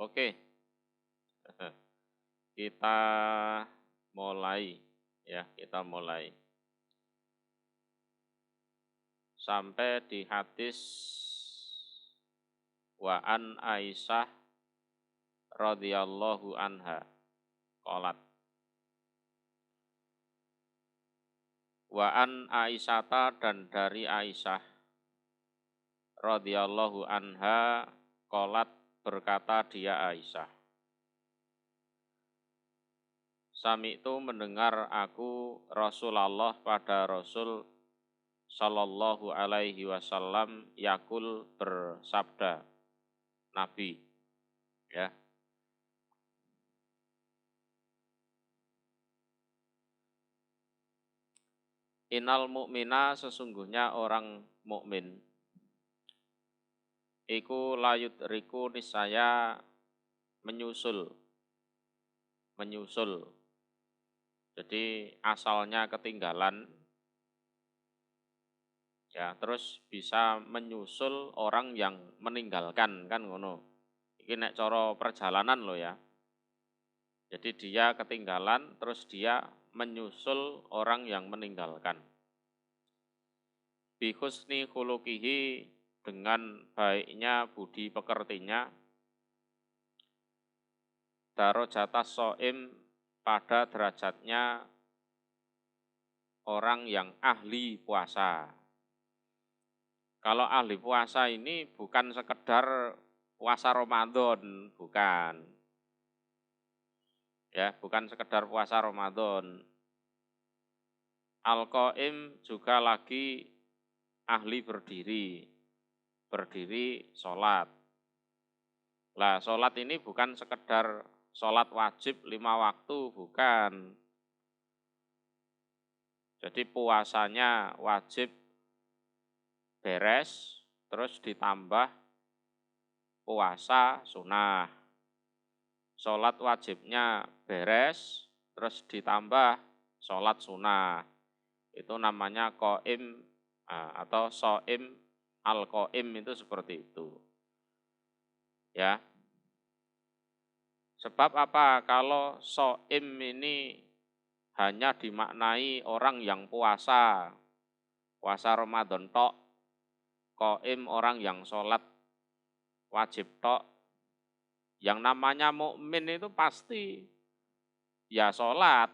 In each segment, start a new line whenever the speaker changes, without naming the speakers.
Oke, kita mulai ya, kita mulai sampai di hadis wa an Aisyah radhiyallahu anha qalat wa an Aisyata, dan dari Aisyah radhiyallahu anha qalat, berkata dia Aisyah, sami itu mendengar aku Rasulullah pada Rasul sallallahu alaihi wasallam yakul, bersabda, Nabi ya. Innal mu'mina, sesungguhnya orang mukmin iku layut riku, niscaya menyusul. Jadi asalnya ketinggalan ya, terus bisa menyusul orang yang meninggalkan, kan ngono. Iki nek cara perjalanan lo ya. Jadi dia ketinggalan terus dia menyusul orang yang meninggalkan. Bi husni khuluqihi, dengan baiknya budi pekertinya. Darajata shaim, pada derajatnya orang yang ahli puasa. Kalau ahli puasa ini bukan sekedar puasa Ramadan, bukan. Ya, bukan sekedar puasa Ramadan. Al-qaim juga lagi ahli berdiri sholat. Lah, sholat ini bukan sekedar sholat wajib 5 waktu, bukan. Jadi puasanya wajib beres, terus ditambah puasa sunnah. Sholat wajibnya beres, terus ditambah sholat sunnah. Itu namanya qaim atau shaim. Al-qaim itu seperti itu. Ya. Sebab apa? Kalau shaim ini hanya dimaknai orang yang puasa Ramadan tok, qaim orang yang sholat wajib tok. Yang namanya mukmin itu pasti ya sholat,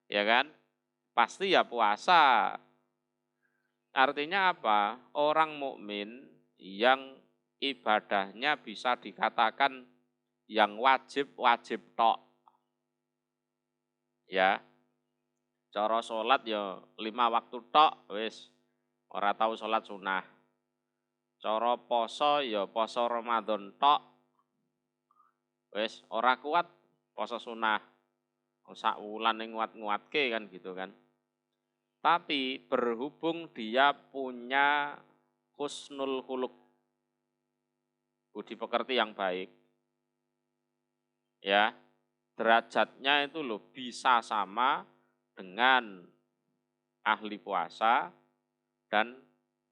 ya kan? Pasti ya puasa. Artinya apa? Orang mukmin yang ibadahnya bisa dikatakan yang wajib tok. Ya. Cara sholat ya 5 waktu tok, wis ora tahu sholat sunnah. Cara poso ya poso Ramadan tok, wis ora kuat poso sunnah. Sak wulan ning nguat-nguatke kan gitu kan. Tapi berhubung dia punya husnul khuluq, budi pekerti yang baik, ya, derajatnya itu loh bisa sama dengan ahli puasa dan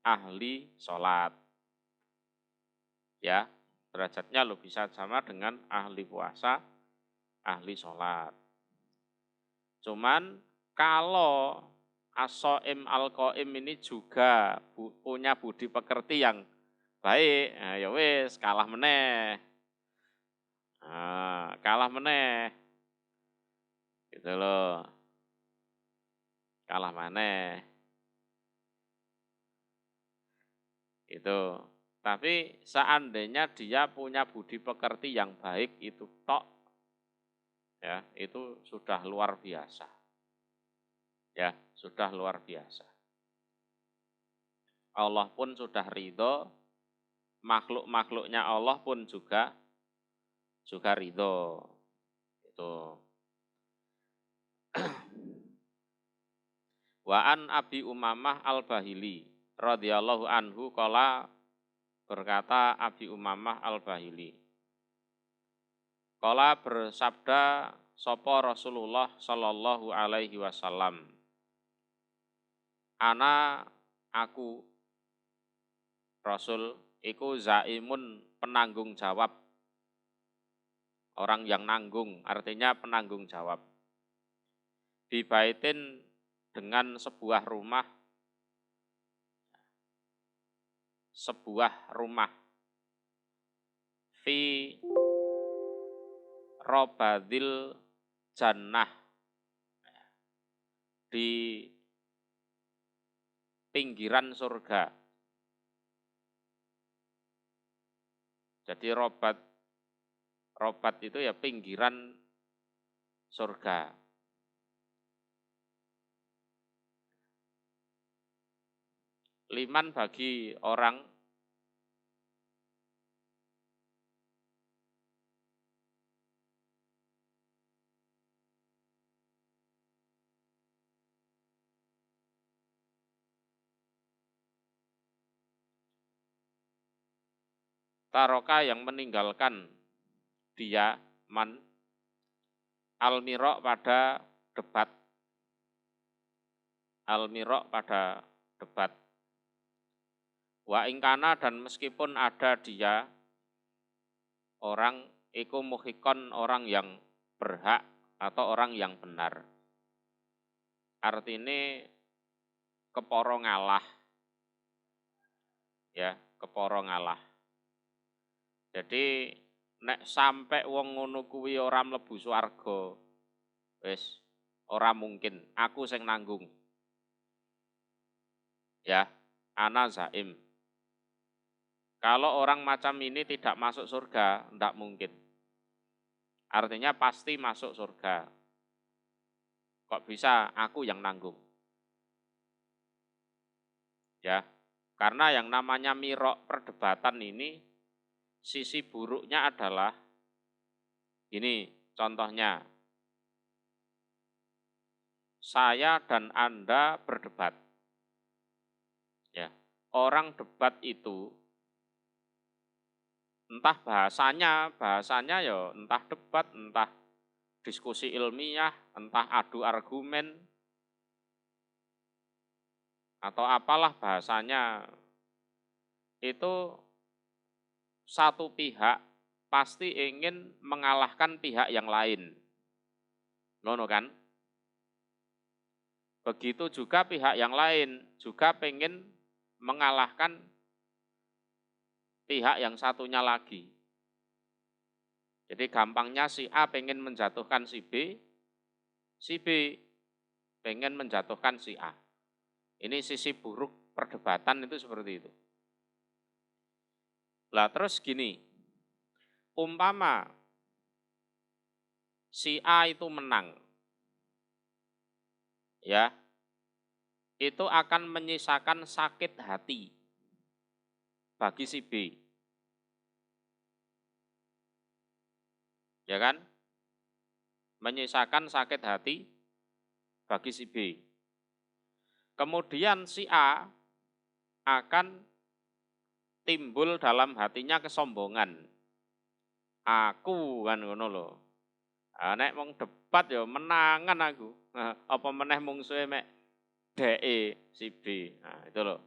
ahli sholat. Ya, derajatnya loh bisa sama dengan ahli puasa, ahli sholat. Cuman kalau as-shaim al-qaim ini juga punya budi pekerti yang baik, nah, ya wis kalah meneh. Nah, kalah meneh. Gitu loh. Kalah meneh. Itu. Tapi seandainya dia punya budi pekerti yang baik itu tok, ya, itu sudah luar biasa. Ya, sudah luar biasa. Allah pun sudah ridho, makhluk-makhluknya Allah pun juga ridho. Itu. Wa an Abi Umamah Al-Bahili radhiyallahu anhu qala, berkata Abi Umamah Al-Bahili. Qala, bersabda sapa Rasulullah sallallahu alaihi wasallam. Ana, aku Rasul iku zaimun, penanggung jawab orang yang nanggung, artinya penanggung jawab. Bibaitin dengan sebuah rumah fi robadil jannah, di pinggiran surga. Jadi robat itu ya pinggiran surga. Liman bagi orang taroka yang meninggalkan dia al-mirok pada debat. Al-mirok pada debat. Wa ingkana dan meskipun ada dia orang iku muhikon, orang yang berhak atau orang yang benar. Artinya keporo ngalah. Ya, keporo ngalah. Jadi nek sampai wong ngono kuwi ora mlebu swarga, wis ora mungkin, aku sing nanggung. Ya, ana zaim. Kalau orang macam ini tidak masuk surga, tidak mungkin. Artinya pasti masuk surga. Kok bisa aku yang nanggung? Ya, karena yang namanya mirok perdebatan ini, sisi buruknya adalah, ini contohnya, saya dan Anda berdebat. Ya, orang debat itu, entah bahasanya ya entah debat, entah diskusi ilmiah, entah adu argumen, atau apalah bahasanya, itu satu pihak pasti ingin mengalahkan pihak yang lain. Ngono kan? Begitu juga pihak yang lain juga pengen mengalahkan pihak yang satunya lagi. Jadi gampangnya si A pengen menjatuhkan si B pengen menjatuhkan si A. Ini sisi buruk perdebatan itu seperti itu. Lah terus gini, umpama si A itu menang, ya, itu akan menyisakan sakit hati bagi si B. Ya kan? Menyisakan sakit hati bagi si B. Kemudian si A akan timbul dalam hatinya kesombongan. Aku kan ngono lho. Nek mung debat ya menangan aku. Apa meneh mungsuhe mek dheke si B. Nah, itu loh.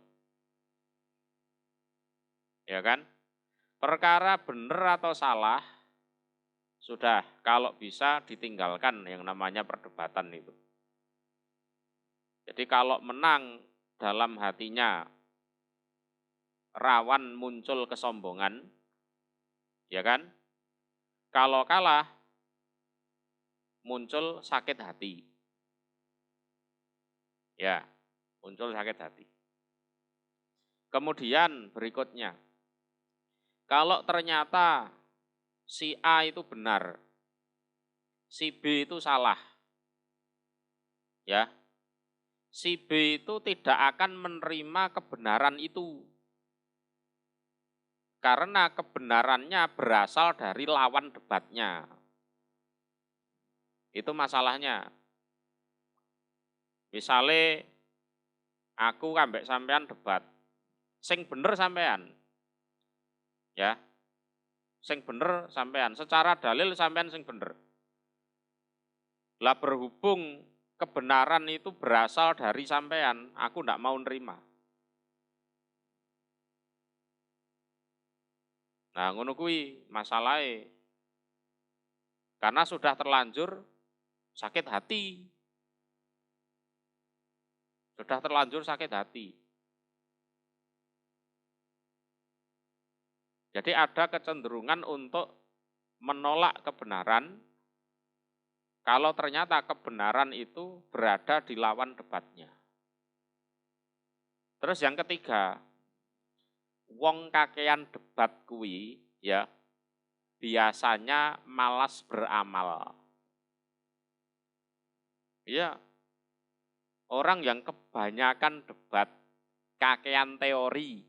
Ya kan? Perkara benar atau salah sudah, kalau bisa ditinggalkan yang namanya perdebatan itu. Jadi kalau menang dalam hatinya rawan muncul kesombongan, ya kan? Kalau kalah muncul sakit hati. Ya, muncul sakit hati. Kemudian berikutnya, kalau ternyata si A itu benar, si B itu salah, ya, si B itu tidak akan menerima kebenaran itu. Karena kebenarannya berasal dari lawan debatnya. Itu masalahnya. Misalnya aku ambek sampean debat, sing bener sampean. Ya. Sing bener sampean, secara dalil sampean sing bener. Lah berhubung kebenaran itu berasal dari sampean, aku ndak mau nerima. Nah, ngono kuwi masalahe. Karena sudah terlanjur sakit hati. Sudah terlanjur sakit hati. Jadi ada kecenderungan untuk menolak kebenaran kalau ternyata kebenaran itu berada di lawan debatnya. Terus yang ketiga, wong kakean debat kuwi ya biasanya malas beramal. Ya, orang yang kebanyakan debat, kakean teori.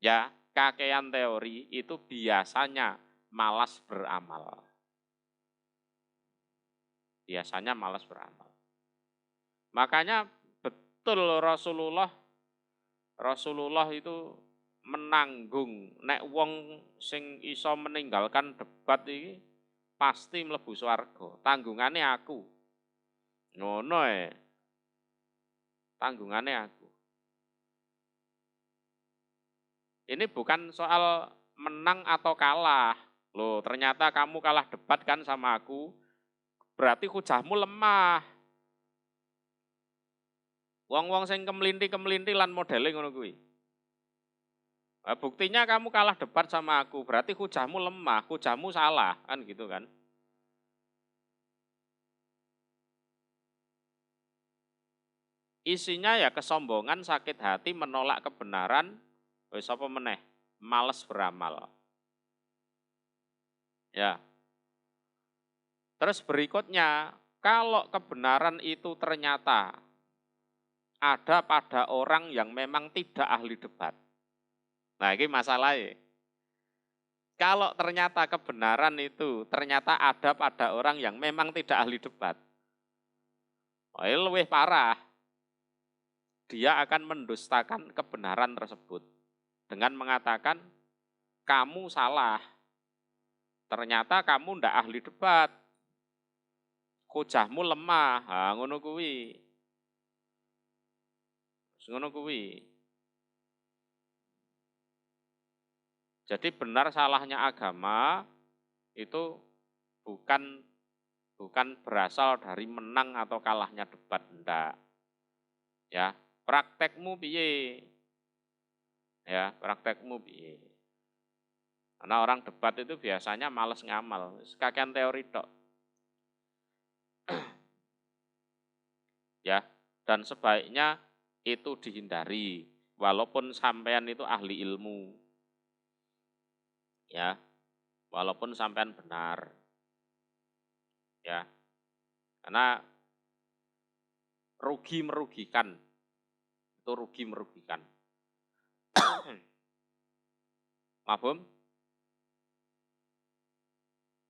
Ya, kakean teori itu biasanya malas beramal. Biasanya malas beramal. Makanya betul Rasulullah itu menanggung nek wong sing iso meninggalkan debat iki pasti mlebu swarga. Tanggungane aku. Ngono tanggungane aku. Ini bukan soal menang atau kalah. Loh, ternyata kamu kalah debat kan sama aku, berarti hujahmu lemah. Wong-wong sing kemlinti-kemlinti lan modele ngono kuwi. Nah, buktinya kamu kalah debat sama aku, berarti hujahmu lemah, hujahmu salah, kan gitu kan. Isinya ya kesombongan, sakit hati, menolak kebenaran, wis apa meneh, males beramal. Ya. Terus berikutnya, kalau kebenaran itu ternyata ada pada orang yang memang tidak ahli debat. Nah, ini masalahnya. Kalau ternyata kebenaran itu ternyata ada pada orang yang memang tidak ahli debat. Oh, ini lebih parah. Dia akan mendustakan kebenaran tersebut dengan mengatakan kamu salah. Ternyata kamu ndak ahli debat. Hujahmu lemah. Ha, ngono kuwi. Ngono kuwi. Jadi benar salahnya agama itu bukan berasal dari menang atau kalahnya debat, enggak. Ya, praktekmu piye? Ya, praktekmu piye? Karena orang debat itu biasanya males ngamal, kakean teori tok. Ya, dan sebaiknya itu dihindari walaupun sampean itu ahli ilmu. Ya, walaupun sampean benar. Ya. Karena rugi merugikan. Itu rugi merugikan. Mafhum?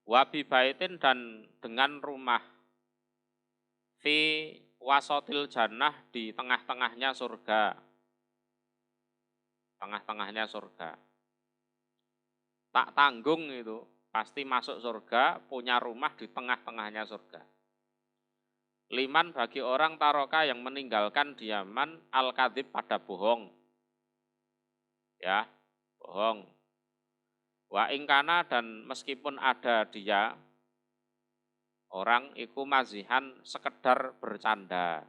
Wabi baitin dan dengan rumah fi wasotil jannah di tengah-tengahnya surga. Tengah-tengahnya surga. Tak tanggung itu, pasti masuk surga, punya rumah di tengah-tengahnya surga. Liman bagi orang taroka yang meninggalkan diaman al-kadhib pada bohong. Ya, bohong. Wa ingkana dan meskipun ada dia, orang iku mazihan sekedar bercanda.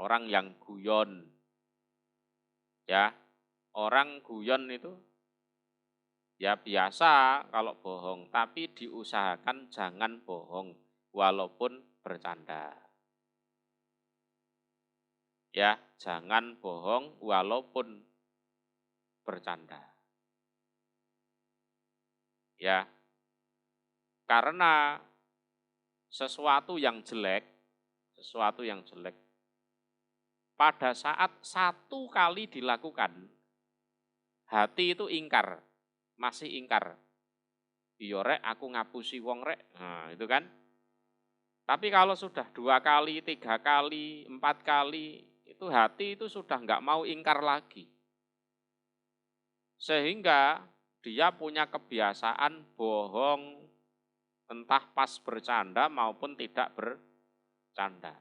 Orang yang guyon. Ya, orang guyon itu ya biasa kalau bohong, tapi diusahakan jangan bohong walaupun bercanda. Ya, jangan bohong walaupun bercanda. Ya, karena sesuatu yang jelek pada saat satu kali dilakukan, hati itu ingkar, masih ingkar. Iya rek, aku ngapusi wong rek, nah itu kan. Tapi kalau sudah 2 kali, 3 kali, 4 kali, itu hati itu sudah nggak mau ingkar lagi. Sehingga dia punya kebiasaan bohong, entah pas bercanda maupun tidak bercanda.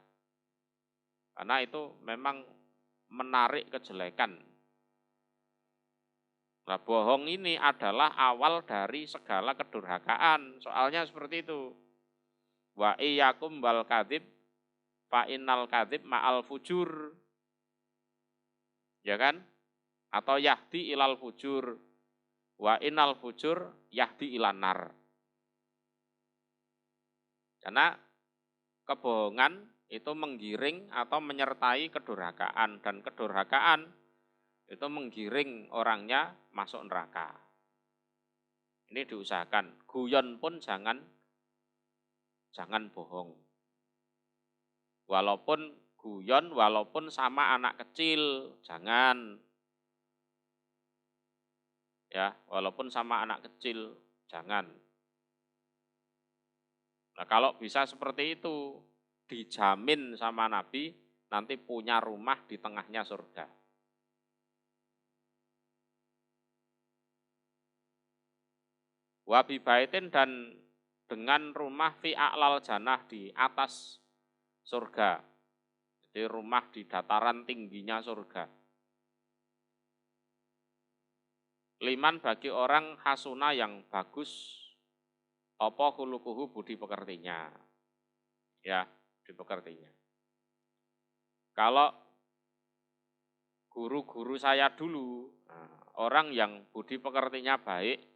Karena itu memang menarik kejelekan. Nah, bohong ini adalah awal dari segala kedurhakaan. Soalnya seperti itu. Wa iyyakum wal kadzib fa innal kadzib ma'al fujur. Ya kan? Atau yahdi ilal fujur. Wa innal fujur yahdi ilan nar. Karena kebohongan itu menggiring atau menyertai kedurhakaan. Dan kedurhakaan itu menggiring orangnya masuk neraka. Ini diusahakan. Guyon pun jangan bohong. Walaupun guyon, walaupun sama anak kecil, jangan. Ya, walaupun sama anak kecil, jangan. Nah, kalau bisa seperti itu, dijamin sama Nabi nanti punya rumah di tengahnya surga. Wa bi baitin, dan dengan rumah fi a'lal jannah, di atas surga. Jadi rumah di dataran tingginya surga. Liman, bagi orang hasuna yang bagus, apa khuluquhu, budi pekertinya. Ya, budi pekertinya. Kalau guru-guru saya dulu, orang yang budi pekertinya baik,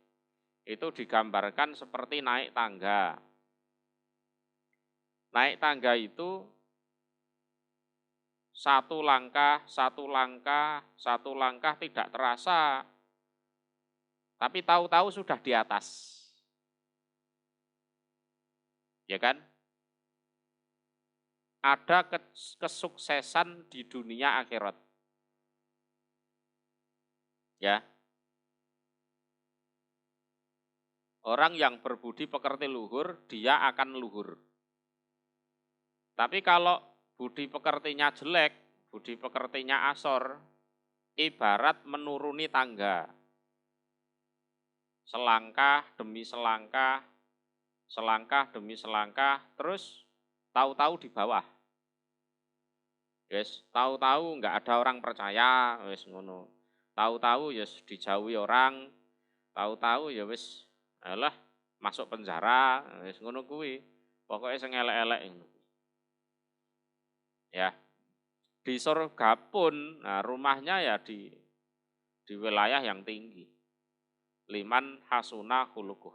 itu digambarkan seperti naik tangga. Naik tangga itu satu langkah tidak terasa, tapi tahu-tahu sudah di atas. Ya kan? Ada kesuksesan di dunia akhirat. Ya. Orang yang berbudi pekerti luhur, dia akan luhur. Tapi kalau budi pekertinya jelek, budi pekertinya asor, ibarat menuruni tangga. Selangkah demi selangkah, selangkah demi selangkah, terus tahu-tahu di bawah. Yes, tahu-tahu enggak ada orang percaya, wis ngono. Tahu-tahu yes dijauhi orang, tahu-tahu ya wis alah masuk penjara, wis ngono kuwi. Pokoknya sing elek-elek ngono. Ya. Di surga pun, nah rumahnya ya di wilayah yang tinggi. Liman hasuna khuluquh.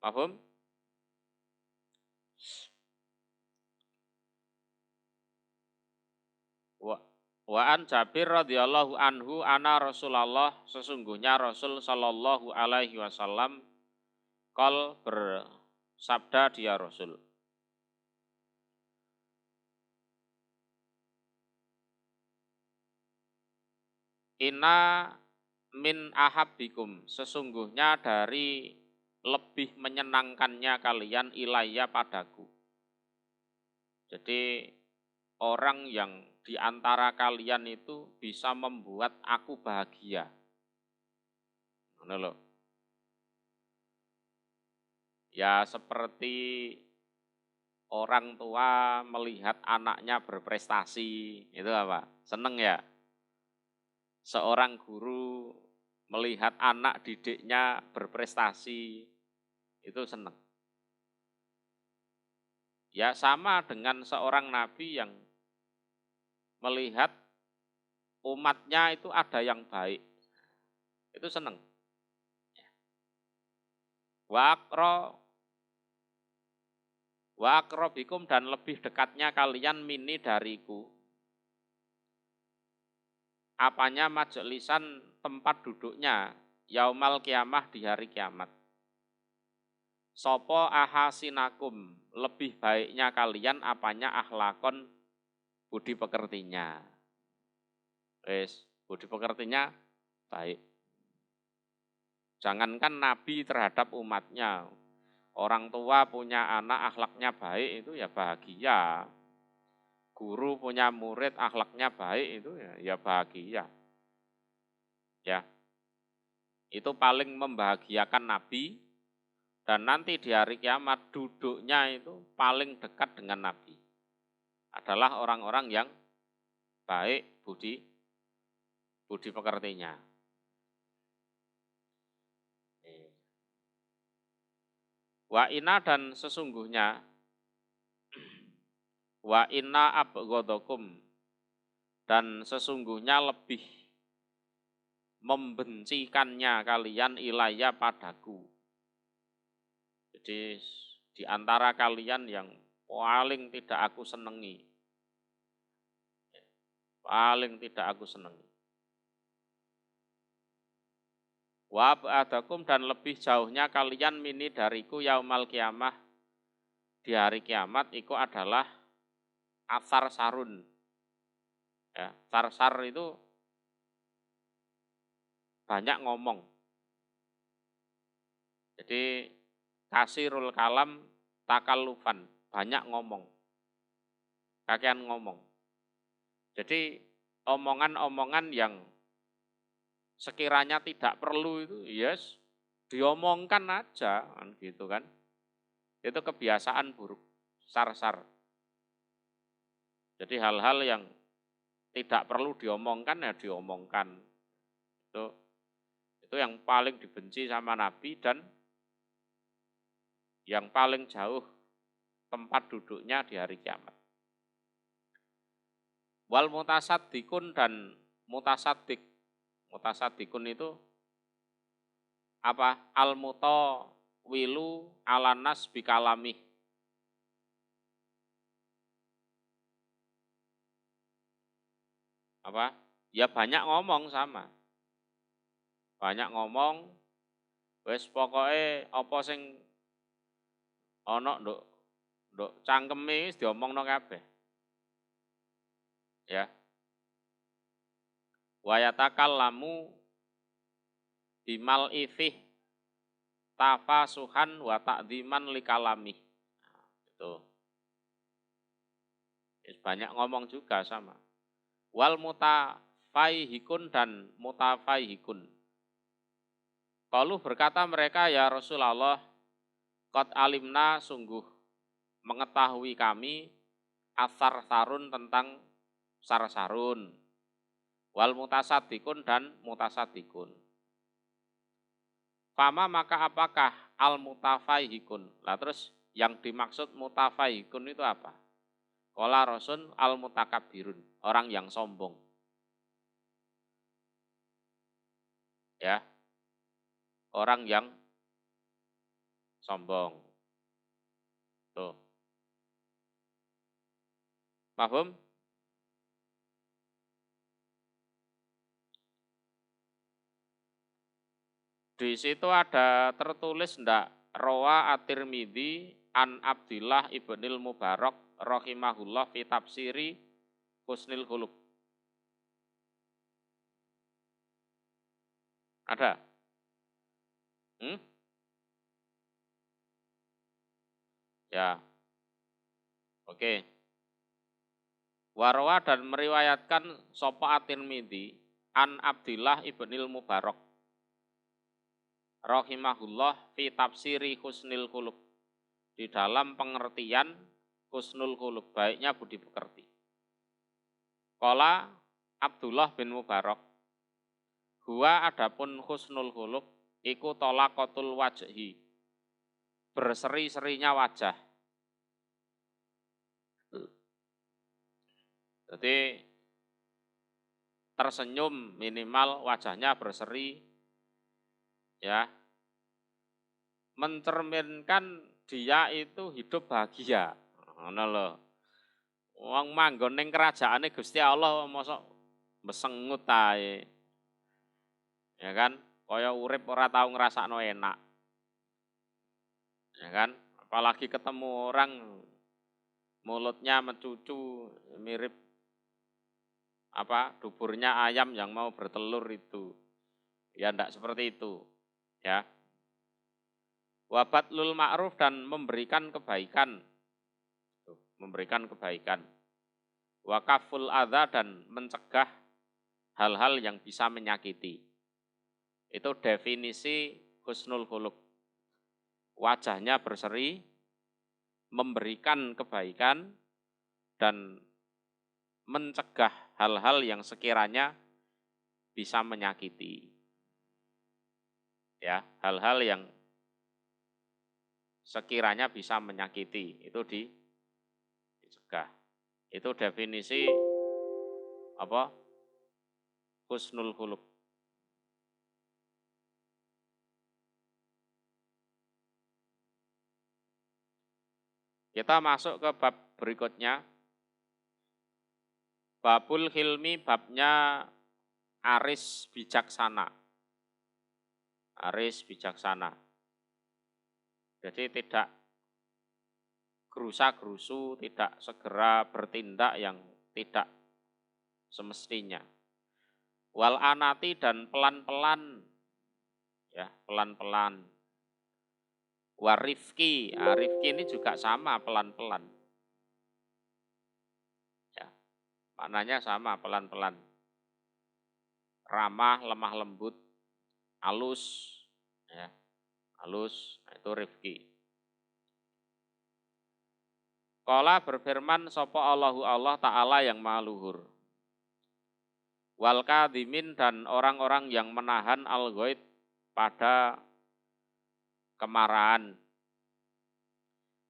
Paham? Wa an Jabir radhiyallahu anhu ana Rasulullah, sesungguhnya Rasul sallallahu alaihi wasallam qol, bersabda dia Rasul. Inna min ahabbikum, sesungguhnya dari lebih menyenangkannya kalian ilayya padaku. Jadi orang yang di antara kalian itu bisa membuat aku bahagia. Ngono lho. Ya seperti orang tua melihat anaknya berprestasi, itu apa? Seneng ya? Seorang guru melihat anak didiknya berprestasi, itu seneng. Ya sama dengan seorang nabi yang melihat umatnya itu ada yang baik, itu seneng. Wa akrobikum, dan lebih dekatnya kalian mini dariku. Apanya? Majelisan, tempat duduknya, yaumal kiamah, di hari kiamat. Sopo ahasinakum, lebih baiknya kalian apanya? Akhlakon, budi pekertinya. Wes, budi pekertinya baik. Jangankan Nabi terhadap umatnya, orang tua punya anak akhlaknya baik itu ya bahagia. Guru punya murid akhlaknya baik itu ya bahagia. Ya. itu paling membahagiakan Nabi, dan nanti di hari kiamat duduknya itu paling dekat dengan Nabi. Adalah orang-orang yang baik budi pekertinya. Wa inna dan sesungguhnya, wa inna abghadakum dan sesungguhnya lebih membencikannya kalian ilayya padaku. Jadi di antara kalian yang paling tidak aku senangi. Paling tidak aku senangi. Wa ba'dakum dan lebih jauhnya kalian mini dariku yaumal kiamah di hari kiamat itu adalah asar sarun. Ya, sar itu banyak ngomong. Jadi kasirul kalam takallufan, banyak ngomong. Kakean ngomong. Jadi omongan-omongan yang sekiranya tidak perlu itu, yes, diomongkan aja, kan gitu kan. Itu kebiasaan buruk, sar-sar. Jadi hal-hal yang tidak perlu diomongkan ya diomongkan. Itu yang paling dibenci sama Nabi dan yang paling jauh tempat duduknya di hari kiamat. Wal mutasaddikun dan mutasaddik. Mutasaddikun itu apa? Al mutawilu alanas bikalami. Apa? Ya banyak ngomong sama. Banyak ngomong, wis pokoke apa sing ana nduk cangkeme wis diomongno kabeh. Ya. Wa yatakallamu bimal ifih tafasuhan wa ta'dziman likalami. Itu. Banyak ngomong juga sama. Wal mutafaihikun dan mutafaihikun. Qalu berkata mereka, ya Rasulullah, qad alimna sungguh mengetahui kami asar sarun tentang sar-sarun. Wal mutasaddikun dan mutasaddikun. Fama maka apakah al mutafaihikun? Lah terus yang dimaksud mutafaihikun itu apa? Qala Rasul al mutakabbirun, orang yang sombong. Ya. Orang yang sombong. Tuh. Paham? Di situ ada tertulis ndak? Rawa at-Tirmidzi an Abdillah ibnil Mubarak rahimahullah fi tafsiri Husnul Khuluq. Ada? Ya. Oke. Warwa dan meriwayatkan sapa at-Tirmidzi an Abdillah ibnil Mubarak rahimahullah fi tafsiri Husnul Khuluq. Di dalam pengertian Husnul Khuluq, baiknya budi pekerti. Qala Abdullah bin Mubarak, huwa adapun Husnul Khuluq iku talaqatul wajhi, berseri-serinya wajah. Jadi tersenyum minimal wajahnya berseri, ya, mencerminkan dia itu hidup bahagia. Ngono lho. Wong manggon ning kerajaane Gusti Allah mosok mesengut ae. Ya kan? Kaya urip ora tau ngrasakno enak. Ya kan? Apalagi ketemu orang mulutnya mencucu mirip apa? Duburnya ayam yang mau bertelur itu. Ya ndak seperti itu. Ya. Wabatlul ma'ruf dan memberikan kebaikan. Memberikan kebaikan. Wakaful adza dan mencegah hal-hal yang bisa menyakiti. Itu definisi husnul khuluq. Wajahnya berseri, memberikan kebaikan, dan mencegah hal-hal yang sekiranya bisa menyakiti. Ya, hal-hal yang sekiranya bisa menyakiti itu dicegah. Itu definisi apa? Husnul khuluq. Kita masuk ke bab berikutnya. Babul hilmi, babnya aris bijaksana. Aris bijaksana. Jadi tidak gerusa-gerusu, tidak segera bertindak yang tidak semestinya. Wal anati, dan pelan-pelan, ya pelan-pelan. Warifki, rifki ini juga sama, pelan-pelan. Ya, maknanya sama, pelan-pelan. Ramah, lemah lembut, halus, ya, halus, itu rifki. Qala berfirman sapa Allahu Allah Ta'ala yang maha luhur. Wal kadhimin, dan orang-orang yang menahan al-ghaid pada kemarahan.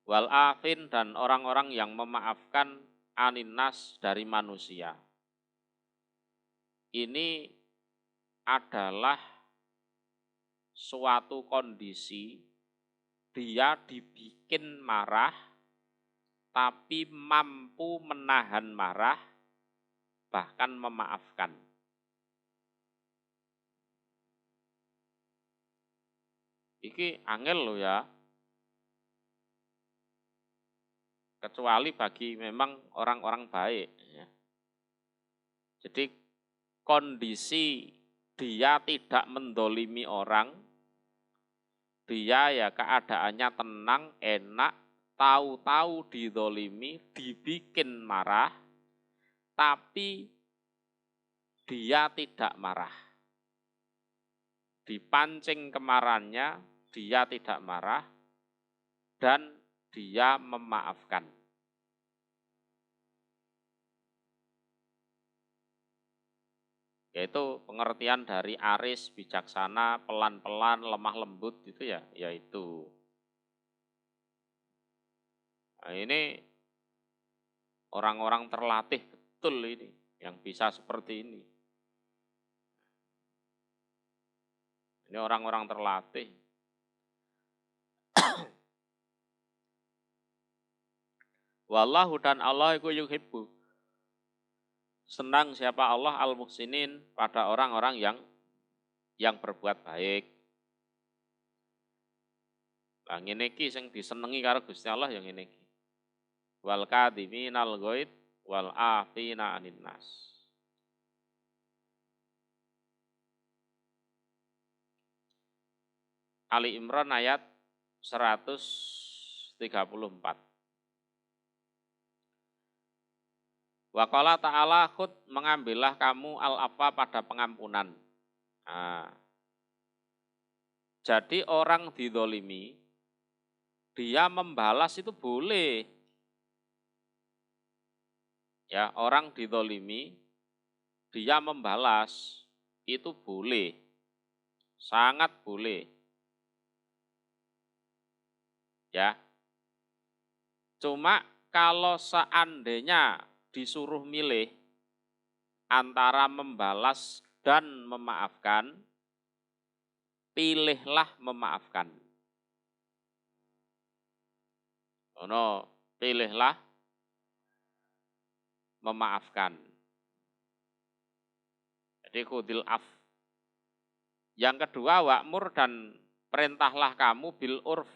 Wal afin, dan orang-orang yang memaafkan aninnas dari manusia. Ini adalah suatu kondisi dia dibikin marah tapi mampu menahan marah bahkan memaafkan. Iki angel loh ya. Kecuali bagi memang orang-orang baik. Ya. Jadi kondisi dia tidak mendolimi orang, dia ya keadaannya tenang, enak, tahu-tahu didolimi, dibikin marah, tapi dia tidak marah. Dipancing kemarahannya, dia tidak marah, dan dia memaafkan. Yaitu pengertian dari aris, bijaksana, pelan-pelan, lemah lembut itu ya, yaitu. Nah, ini orang-orang terlatih betul ini, yang bisa seperti ini. Ini orang-orang terlatih. Wallahu, dan Allah iku yuhibbu. Senang siapa Allah al-muhsinin, pada orang-orang yang berbuat baik. Lah ngene iki sing disenengi karo Gusti Allah yang ngene iki. Wal kadhiminal ghaid wal afina 'anin nas. Ali Imran ayat 134. Wa qala ta'ala, khud, mengambillah kamu al-afwa, pada pengampunan. Nah, jadi orang didolimi, dia membalas itu boleh. Ya, orang didolimi, dia membalas itu boleh, sangat boleh. Ya, cuma kalau seandainya disuruh milih antara membalas dan memaafkan, pilihlah memaafkan. Pilihlah memaafkan. Jadi khudil af. Yang kedua, wa'mur, dan perintahlah kamu bil urf,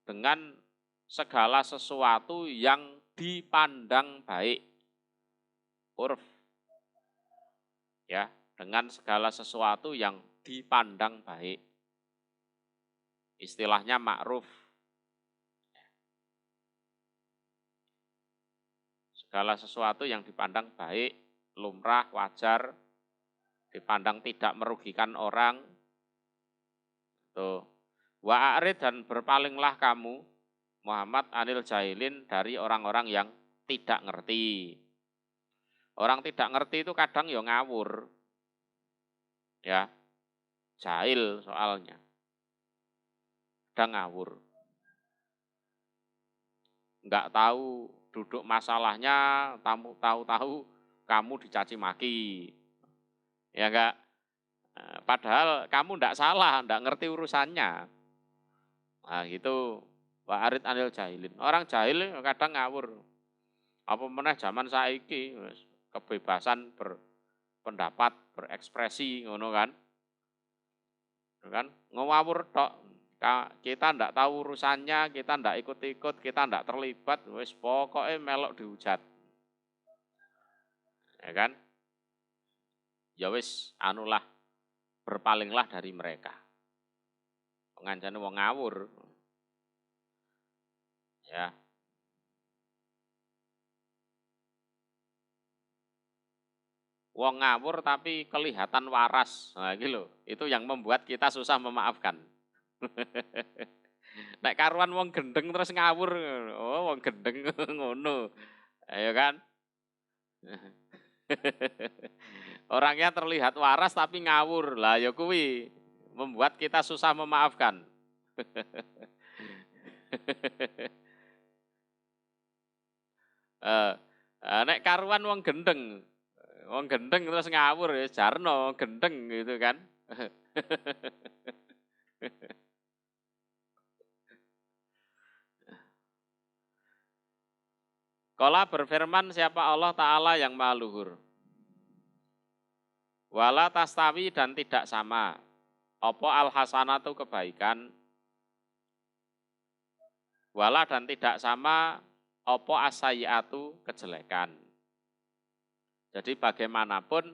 dengan segala sesuatu yang dipandang baik. Urf. Ya, dengan segala sesuatu yang dipandang baik. Istilahnya ma'ruf. Segala sesuatu yang dipandang baik, lumrah, wajar, dipandang tidak merugikan orang. Tuh. Wa a'rid dan berpalinglah kamu Muhammad anil jahilin dari orang-orang yang tidak ngerti. Orang tidak ngerti itu kadang ya ngawur. Ya. Jahil soalnya. Kadang ngawur. Enggak tahu duduk masalahnya, tahu-tahu kamu dicaci maki. Ya enggak? Padahal kamu enggak salah, enggak ngerti urusannya. Nah gitu, wa arid anil jahilin. Orang jahil kadang ngawur. Apa meneh zaman saiki kebebasan berpendapat, berekspresi ngono kan. Kan ngawur tok. Kita ndak tahu urusannya, kita ndak ikut-ikut, kita ndak terlibat, wis pokoknya melok dihujat. Ya kan? Ya wis anulah, berpalinglah dari mereka. Pengancane wong ngawur. Ya. Wong ngawur tapi kelihatan waras. Nah, gitu loh. Itu yang membuat kita susah memaafkan. Nek karuan wong gendeng terus ngawur. Oh, wong gendeng ngono. Ayo kan? Orangnya terlihat waras tapi ngawur. Lah ya kuwi membuat kita susah memaafkan. Nek karuan wong gendeng terus ngawur ya jarno gendeng gitu kan. Qala berfirman siapa Allah Ta'ala yang maha luhur. Wala tastawi dan tidak sama. Apa al-hasanatu kebaikan. Wala dan tidak sama. Apa as-sayyi'atu kejelekan. Jadi bagaimanapun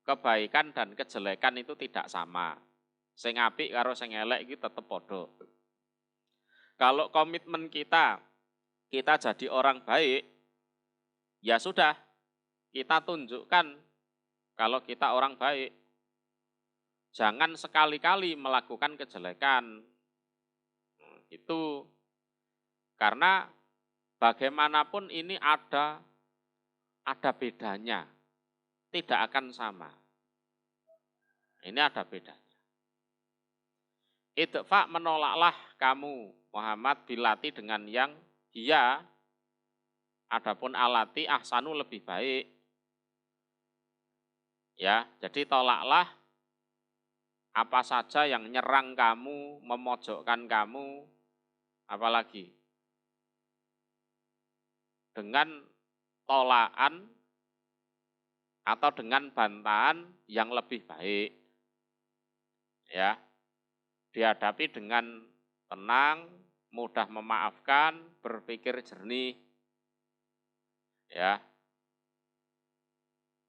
kebaikan dan kejelekan itu tidak sama. Sing apik karo sing elek iki tetep padha. Kalau komitmen kita jadi orang baik, ya sudah, kita tunjukkan kalau kita orang baik. Jangan sekali-kali melakukan kejelekan. Itu karena bagaimanapun ini ada bedanya. Tidak akan sama. Ini ada bedanya. Idfa menolaklah kamu Muhammad bilati dengan yang dia adapun alati ahsanu lebih baik. Ya, jadi tolaklah apa saja yang nyerang kamu, memojokkan kamu, apalagi dengan tolakan atau dengan bantahan yang lebih baik. Ya. Dihadapi dengan tenang, mudah memaafkan, berpikir jernih. Ya.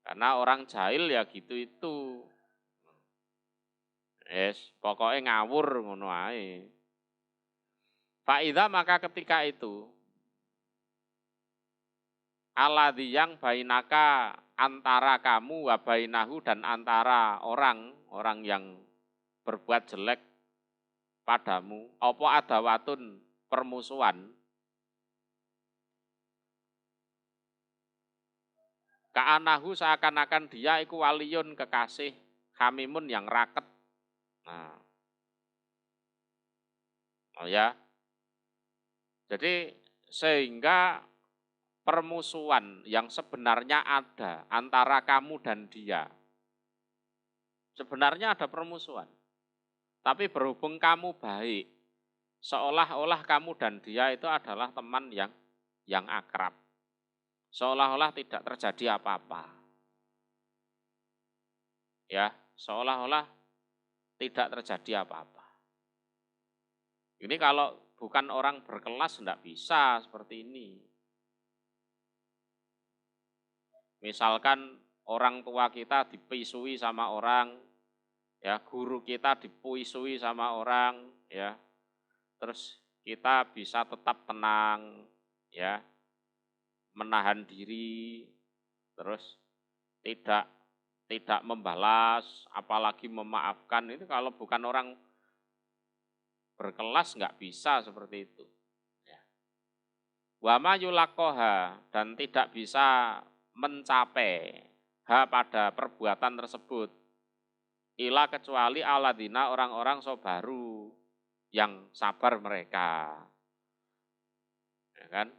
Karena orang jahil ya gitu itu. Yes, pokoknya ngawur ngono ae. Faidha maka ketika itu aladhi yang bainaka antara kamu wa bainahu dan antara orang yang berbuat jelek padamu, apa adawatun permusuhan, ka'anahu seakan-akan dia iku waliyun kekasih, hamimun yang raket. Nah, oh ya, jadi sehingga permusuhan yang sebenarnya ada antara kamu dan dia. Sebenarnya ada permusuhan. Tapi berhubung kamu baik, seolah-olah kamu dan dia itu adalah teman yang akrab. Seolah-olah tidak terjadi apa-apa. Ya, seolah-olah tidak terjadi apa-apa. Ini kalau bukan orang berkelas tidak bisa seperti ini. Misalkan orang tua kita dipisui sama orang, ya guru kita dipisui sama orang, ya terus kita bisa tetap tenang, ya menahan diri, terus tidak tidak membalas, apalagi memaafkan, itu kalau bukan orang berkelas nggak bisa seperti itu. Ya. Wa ma yulaqaha, dan tidak bisa mencapai pada perbuatan tersebut. Ila kecuali aladina orang-orang sobaru yang sabar mereka. Ya kan?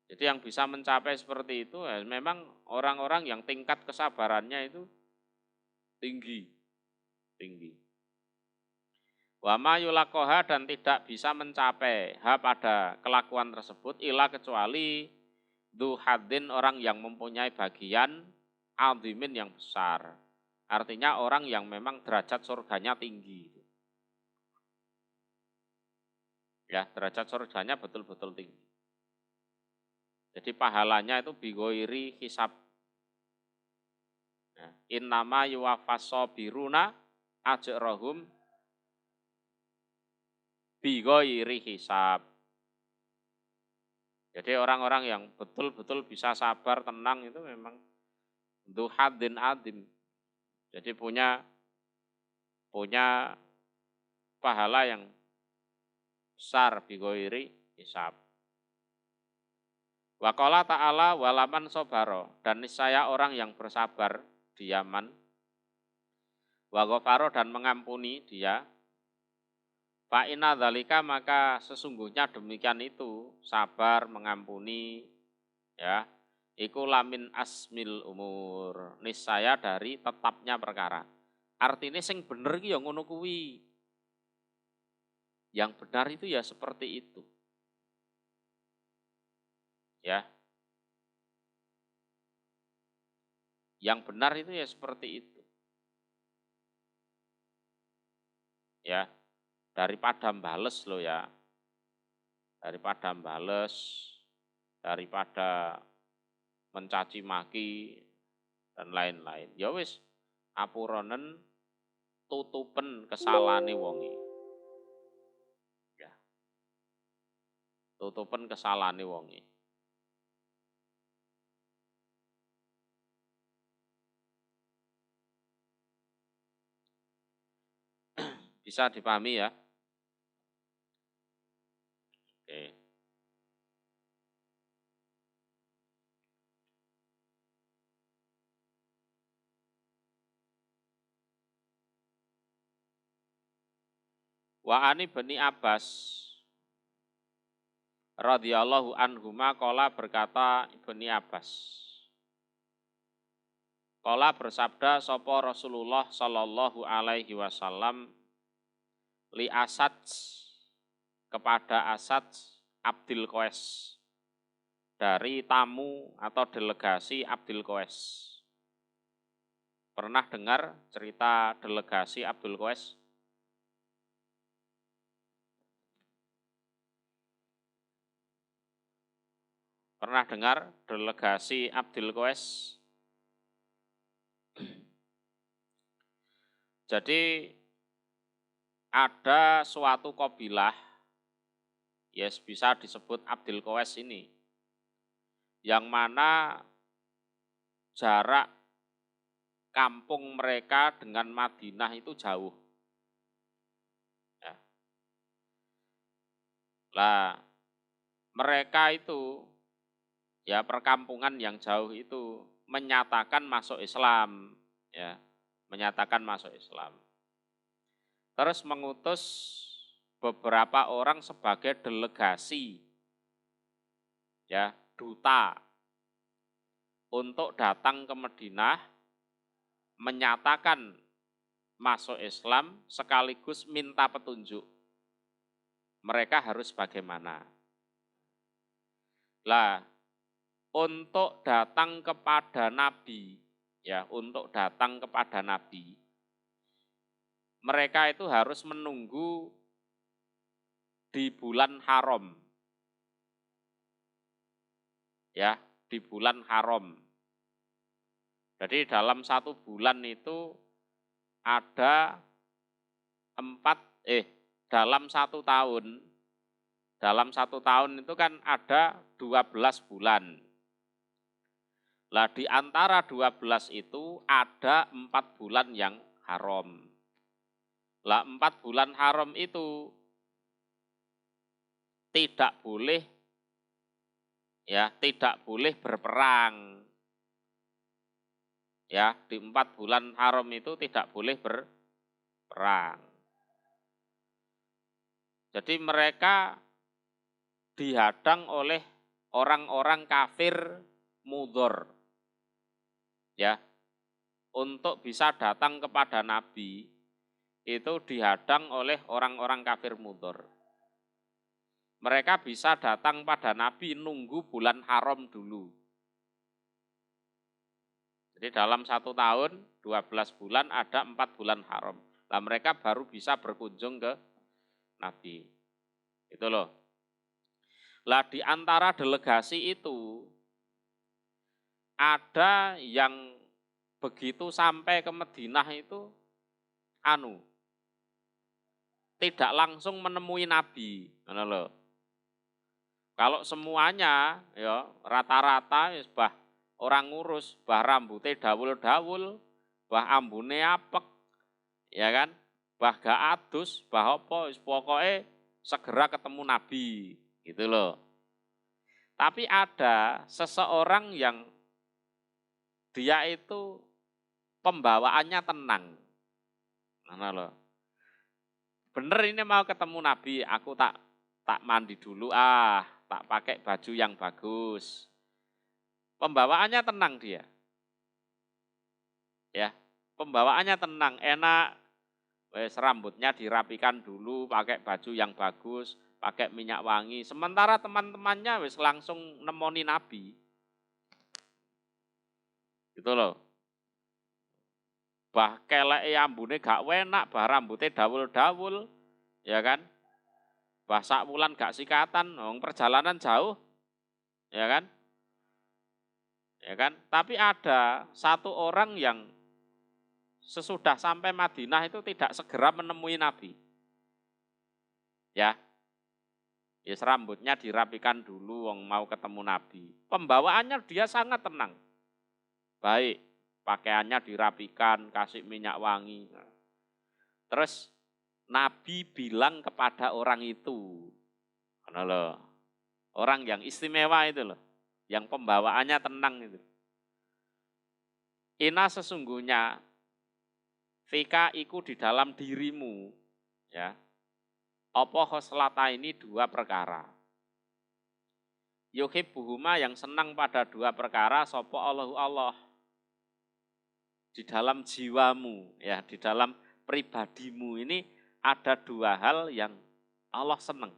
Jadi yang bisa mencapai seperti itu ya memang orang-orang yang tingkat kesabarannya itu tinggi. Wa ma yulaqaha, dan tidak bisa mencapai pada kelakuan tersebut ila kecuali duhadin orang yang mempunyai bagian azimin yang besar. Artinya orang yang memang derajat surganya tinggi. Ya, derajat surganya betul-betul tinggi. Jadi pahalanya itu bigoiri hisab. Ya, innama yuwafasobiruna ajrohum bigoiri hisab. Jadi orang-orang yang betul-betul bisa sabar, tenang itu memang duhadin adim. Jadi punya pahala yang besar bigoiri hisab. Wa qala ta'ala walaman sobaro, dan niscaya orang yang bersabar di Yaman, wa ghafaro, dan mengampuni dia, fa inna dzalika, maka sesungguhnya demikian itu, sabar mengampuni ya, iku lamin asmil umur, niscaya dari tetapnya perkara. Artinya sing bener ki ya ngono kuwi. Yang benar itu ya seperti itu. Ya. Yang benar itu ya seperti itu. Ya. Daripada mbales lo ya. Daripada mbales, daripada mencaci maki dan lain-lain. Ya wis, apuronen tutupen kesalahane wonge. Ya. Tutupen kesalahane wonge. Bisa dipahami ya? Oke. Wa ani bani Abbas radhiyallahu anhuma qala, berkata Ibni Abbas. Qala bersabda sapa Rasulullah sallallahu alaihi wasallam li Asad, kepada Asad Abdul Qais, dari tamu atau delegasi Abdul Qais. Pernah dengar cerita delegasi Abdul Qais? Pernah dengar delegasi Abdul Qais? Jadi ada suatu kabilah, yes, bisa disebut Abdul Qais ini, yang mana jarak kampung mereka dengan Madinah itu jauh. Ya. Lah, mereka itu, ya perkampungan yang jauh itu menyatakan masuk Islam, ya, menyatakan masuk Islam. Terus mengutus beberapa orang sebagai delegasi, ya, duta, untuk datang ke Madinah menyatakan masuk Islam sekaligus minta petunjuk. Mereka harus bagaimana? Lah, untuk datang kepada Nabi, ya, untuk datang kepada Nabi, mereka itu harus menunggu di bulan haram. Ya, di bulan haram. Jadi dalam satu bulan itu ada dalam satu tahun itu kan ada 12 bulan. Lah di antara 12 itu ada 4 bulan yang haram. Lah 4 bulan haram itu tidak boleh berperang. Ya, di 4 bulan haram itu tidak boleh berperang. Jadi mereka dihadang oleh orang-orang kafir mudhor. Ya, untuk bisa datang kepada Nabi itu dihadang oleh orang-orang kafir mudhor. Mereka bisa datang pada Nabi nunggu bulan haram dulu. Jadi dalam 1 tahun, 12 bulan ada 4 bulan haram. Nah mereka baru bisa berkunjung ke Nabi. Itu loh. Lah di antara delegasi itu, ada yang begitu sampai ke Madinah itu, tidak langsung menemui Nabi. Nah, loh. Kalau semuanya ya rata-rata bah orang ngurus, bah rambutnya dawul-dawul, bah ambune apek, ya kan? Bah gak adus, bah apa, pokoknya segera ketemu Nabi, gitu loh. Tapi ada seseorang yang dia itu pembawaannya tenang. Nah, loh. Bener ini mau ketemu Nabi, aku tak mandi dulu tak pakai baju yang bagus. Pembawaannya tenang dia. Ya, pembawaannya tenang, enak. Wes rambutnya dirapikan dulu, pakai baju yang bagus, pakai minyak wangi. Sementara teman-temannya wes langsung nemoni Nabi. Gitu loh. Bah keleke ambune gak enak, bah rambutnya dawul-dawul, ya kan? Bah sak wulan gak sikatan, perjalanan jauh, ya kan? Ya kan? Tapi ada satu orang yang sesudah sampai Madinah itu tidak segera menemui Nabi. Ya. Rambutnya dirapikan dulu wong mau ketemu Nabi. Pembawaannya dia sangat tenang. Baik, pakaiannya dirapikan, kasih minyak wangi. Terus Nabi bilang kepada orang itu, loh, orang yang istimewa itu loh, yang pembawaannya tenang itu. Ina sesungguhnya fika iku di dalam dirimu, ya. Apa khoslata ini 2 perkara. Yuhibbuhuma yang senang pada 2 perkara sapa Allahu Allah. Di dalam jiwamu, ya, di dalam pribadimu ini ada 2 hal yang Allah senang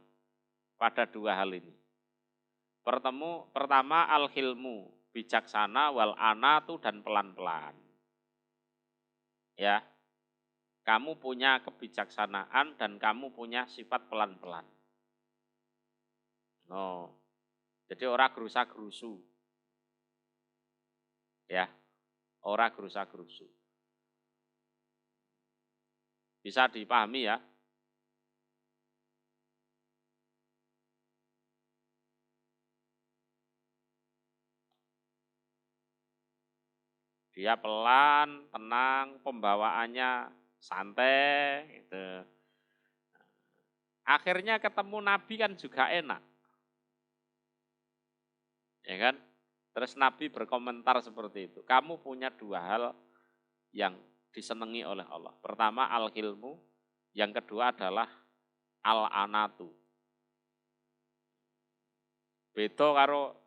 pada 2 hal ini. Pertama al-hilmu, bijaksana, wal anatu dan pelan-pelan. Ya. Kamu punya kebijaksanaan dan kamu punya sifat pelan-pelan. No. Jadi ora gerusa-gerusu. Ya. Ora gerusa-gerusu. Bisa dipahami ya? Dia pelan, tenang, pembawaannya santai gitu. Akhirnya ketemu Nabi kan juga enak. Ya kan? Terus Nabi berkomentar seperti itu. Kamu punya 2 hal yang disenangi oleh Allah. Pertama al-hilmu, yang kedua adalah al-anatu. Beda karo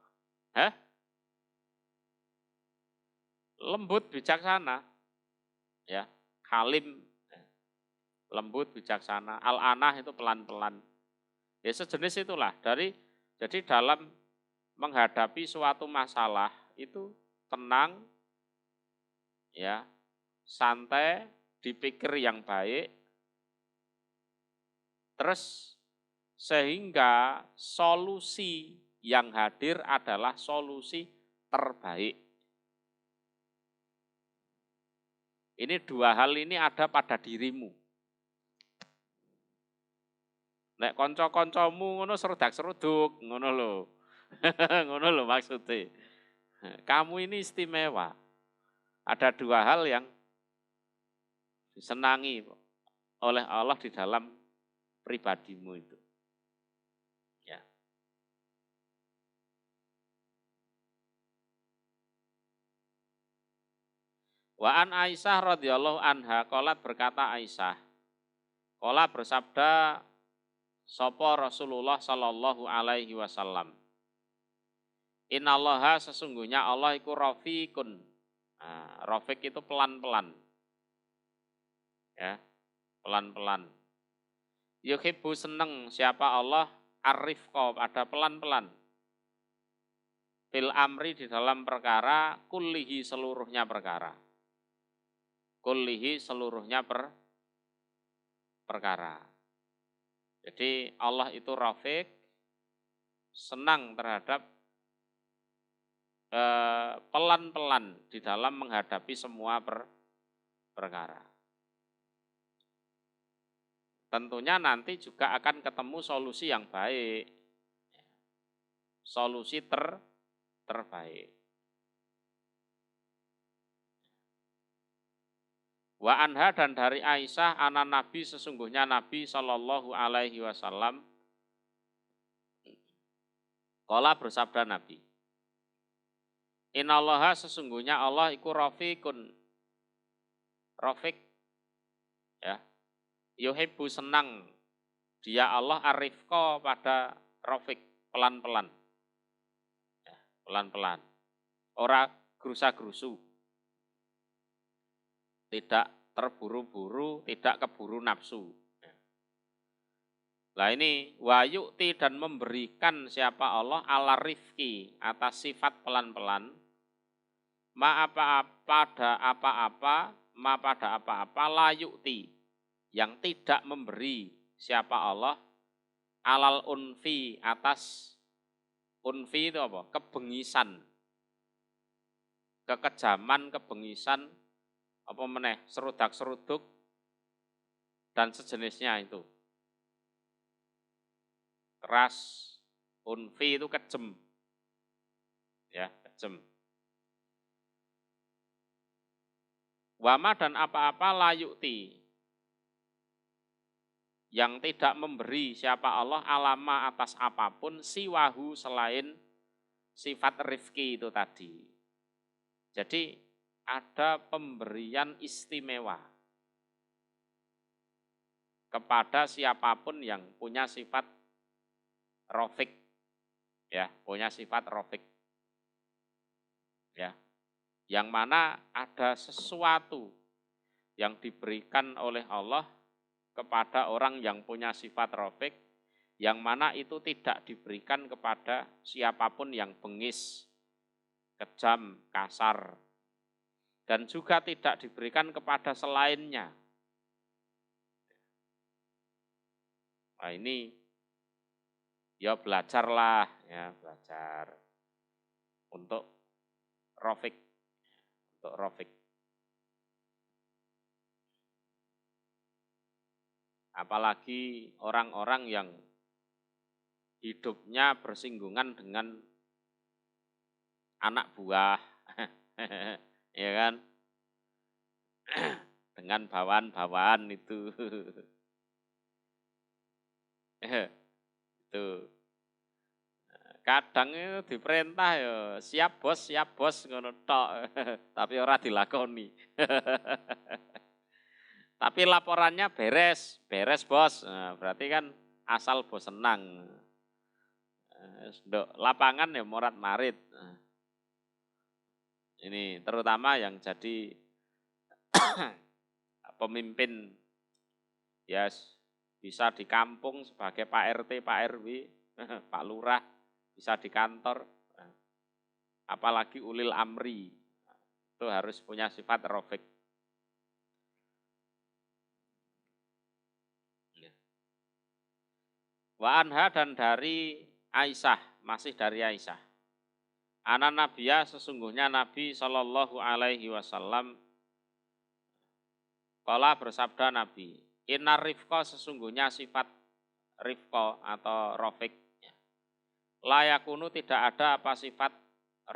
lembut bijaksana. Ya, halim, lembut bijaksana. Al-anah itu pelan-pelan. Ya sejenis itulah. Jadi dalam menghadapi suatu masalah itu tenang, ya, santai, dipikir yang baik, terus sehingga solusi yang hadir adalah solusi terbaik. Ini 2 hal ini ada pada dirimu. Nek kanca-kancamu ngono serudak-seruduk, ngono lho. Ngono lho maksudnya. Kamu ini istimewa. Ada dua hal yang disenangi oleh Allah di dalam pribadimu itu. Ya. Wa an Aisyah radhiyallahu anha qalat berkata Aisyah, qala bersabda sapa Rasulullah sallallahu alaihi wasallam. Innallaha sesungguhnya Allah iku rafiqun. Nah, rafiq itu pelan-pelan. Ya, pelan-pelan. Yuhibbu seneng siapa Allah arifqa pada pelan-pelan. Fil amri di dalam perkara kullihi seluruhnya perkara. Kullihi seluruhnya perkara. Jadi Allah itu rafiq, senang terhadap pelan-pelan di dalam menghadapi semua perkara. Tentunya nanti juga akan ketemu solusi yang baik. Solusi terbaik. Wa anha dan dari Aisyah anak Nabi sesungguhnya Nabi Shallallahu alaihi wasallam qala bersabda Nabi. Innallaha sesungguhnya Allah iku rafiqun. Rafiq ya. Yuhibbu senang dia Allah arifqa pada rafiq pelan-pelan. Ya, pelan-pelan. Ora gerusa-gerusu. Tidak terburu-buru, tidak keburu nafsu. Nah ini wayukti dan memberikan siapa Allah ala rifki atas sifat pelan-pelan. Ma pada apa-apa layukti yang tidak memberi siapa Allah alal unfi atas unfi itu apa? Kebengisan, kekejaman, kebengisan, apa meneh serudak-seruduk dan sejenisnya itu. Keras, unfi itu kejem. Ya, kejem. Wama dan apa-apa layukti yang tidak memberi siapa Allah alama atas apapun siwahu selain sifat rifki itu tadi. Jadi ada pemberian istimewa kepada siapapun yang punya sifat rafiq, ya, punya sifat rafiq, ya, yang mana ada sesuatu yang diberikan oleh Allah kepada orang yang punya sifat rafiq, yang mana itu tidak diberikan kepada siapapun yang bengis, kejam, kasar. Dan juga tidak diberikan kepada selainnya. Nah ini ya belajarlah, ya belajar untuk rafiq, untuk rafiq. Apalagi orang-orang yang hidupnya bersinggungan dengan anak buah, ya kan? Dengan bawaan-bawaan itu. Itu. Kadang itu diperintah ya, siap bos ngono tok. Tapi ora dilakoni. Tapi laporannya beres bos. Nah, berarti kan asal bos senang. Lapangan ya morat-marit. Ini terutama yang jadi pemimpin ya bisa di kampung sebagai Pak RT, Pak RW, Pak Lurah, bisa di kantor, apalagi ulil amri, itu harus punya sifat rafiq. Wa anha dan dari Aisyah, masih dari Aisyah. Anak Nabiya sesungguhnya Nabi Shallallahu alaihi wasallam qala bersabda Nabi, inna rifqa sesungguhnya sifat rifqa atau rafiq. Layakunu tidak ada apa sifat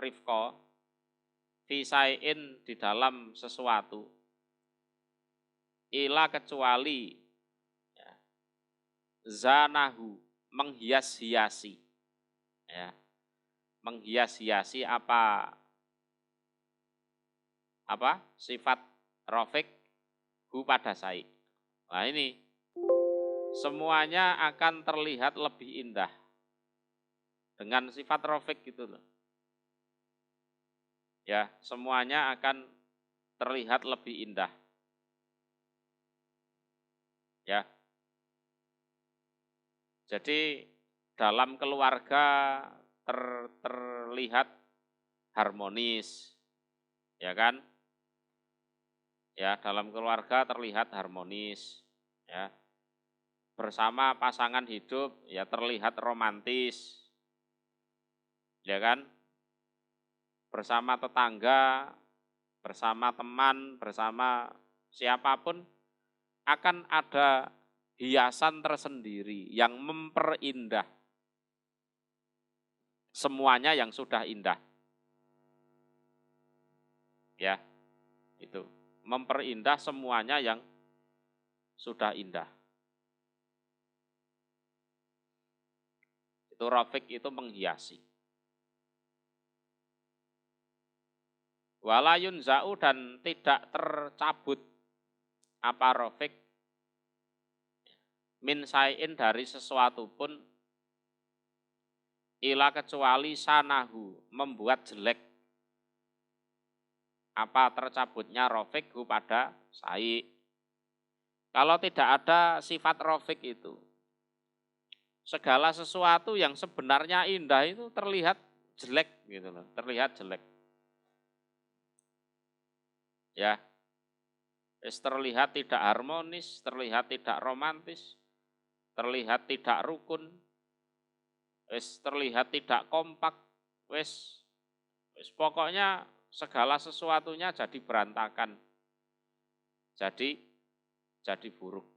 rifqa Fisain di dalam sesuatu. Ila kecuali ya, zanahu menghias-hiasi. Ya, menghias-hiasi apa sifat rofik hu pada sai. Nah ini semuanya akan terlihat lebih indah dengan sifat rofik gitu loh. Ya, semuanya akan terlihat lebih indah. Ya. Jadi dalam keluarga terlihat harmonis. Ya kan? Ya, dalam keluarga terlihat harmonis. Ya. Bersama pasangan hidup ya terlihat romantis. Ya kan? Bersama tetangga, bersama teman, bersama siapapun akan ada hiasan tersendiri yang memperindah semuanya yang sudah indah. Ya, itu memperindah semuanya yang sudah indah. Itu rofik itu menghiasi. Walayun za'u dan tidak tercabut apa rofik min sayin dari sesuatu pun ila kecuali sanahu membuat jelek apa tercabutnya rofik hu pada sai. Kalau tidak ada sifat rofik itu, segala sesuatu yang sebenarnya indah itu terlihat jelek gitu loh, terlihat jelek. Ya, terlihat tidak harmonis, terlihat tidak romantis, terlihat tidak rukun, terlihat tidak kompak, wis pokoknya segala sesuatunya jadi berantakan, jadi buruk.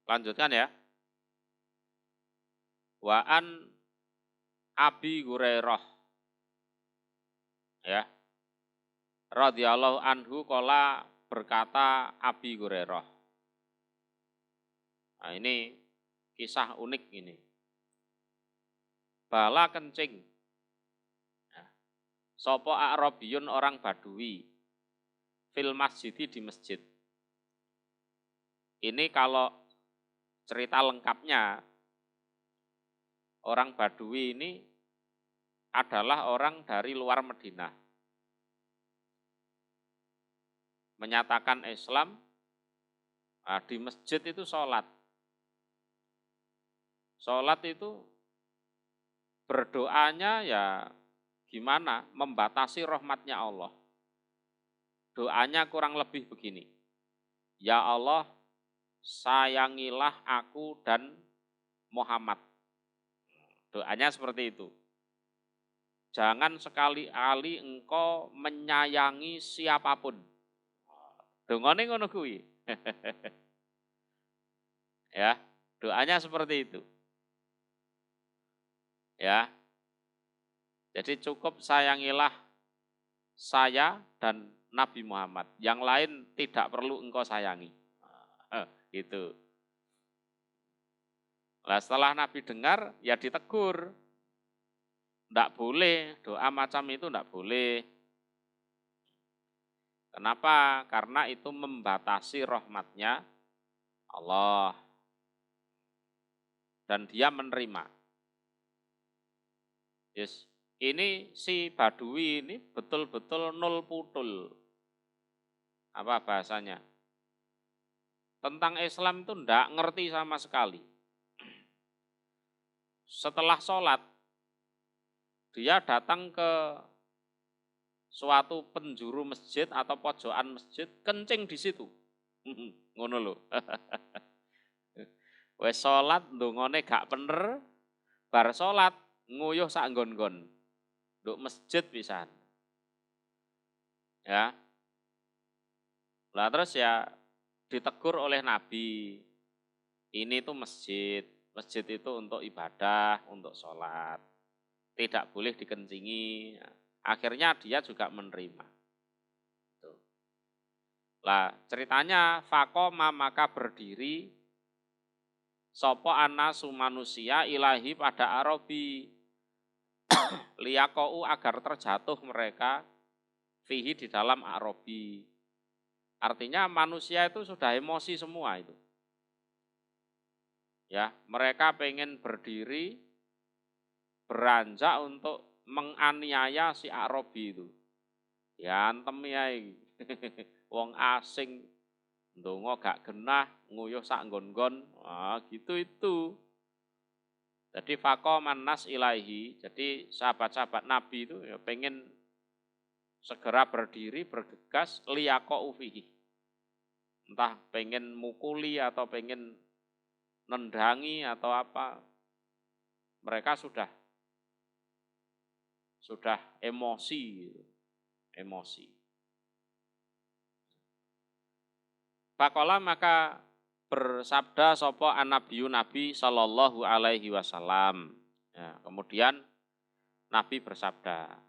Lanjutkan ya. Wa'an Abi Hurairah ya. Radhiyallahu anhu qala berkata Abi Hurairah. Nah ini kisah unik ini. Bala kencing. Ya. Sopo A'rabiyun orang Badui. Fil masjidi di masjid. Ini kalau cerita lengkapnya, orang Badui ini adalah orang dari luar Madinah. Menyatakan Islam, nah di masjid itu sholat. Sholat itu berdoanya ya gimana? Membatasi rahmatnya Allah. Doanya kurang lebih begini. Ya Allah, sayangilah aku dan Muhammad. Doanya seperti itu. Jangan sekali-kali engkau menyayangi siapapun. Dongane ngono kuwi. Ya, doanya seperti itu. Ya. Jadi cukup sayangilah saya dan Nabi Muhammad. Yang lain tidak perlu engkau sayangi. Gitu. Nah, setelah Nabi dengar, ya ditegur. Tidak boleh, doa macam itu tidak boleh. Kenapa? Karena itu membatasi rahmatnya Allah. Dan dia menerima. Yes. Ini si Badui ini betul-betul nol putul. Apa bahasanya? Tentang Islam itu tidak ngerti sama sekali. Setelah sholat, dia datang ke suatu penjuru masjid atau pojokan masjid, kencing di situ. Ngono lho. Wes sholat, ndongone gak bener, bar sholat, nguyuh sak nggon-nggon. Nduk masjid pisan. Ya. Lah terus ya ditegur oleh Nabi. Ini tuh masjid. Masjid itu untuk ibadah, untuk sholat. Tidak boleh dikencingi. Akhirnya dia juga menerima. Tuh. Lah, ceritanya fakoma maka berdiri sopo anasu manusia ilahi pada Arabi. Liyakou agar terjatuh mereka fihi di dalam Arabi. Artinya manusia itu sudah emosi semua itu. Ya, mereka pengen berdiri beranjak untuk menganiaya si Arabi itu. Ya antem ya wong asing ndonga gak genah nguyuh sak nggon-nggon. Gitu itu. Jadi faqaman nas ilaihi. Jadi sahabat-sahabat Nabi itu ya pengen segera berdiri bergegas liyaqau fihi. Entah pengen mukuli atau pengen nendangi atau apa. Mereka sudah emosi, emosi. Faqala maka bersabda sapa an-nabiyyu Nabi sallallahu alaihi wasallam. Ya, kemudian Nabi bersabda,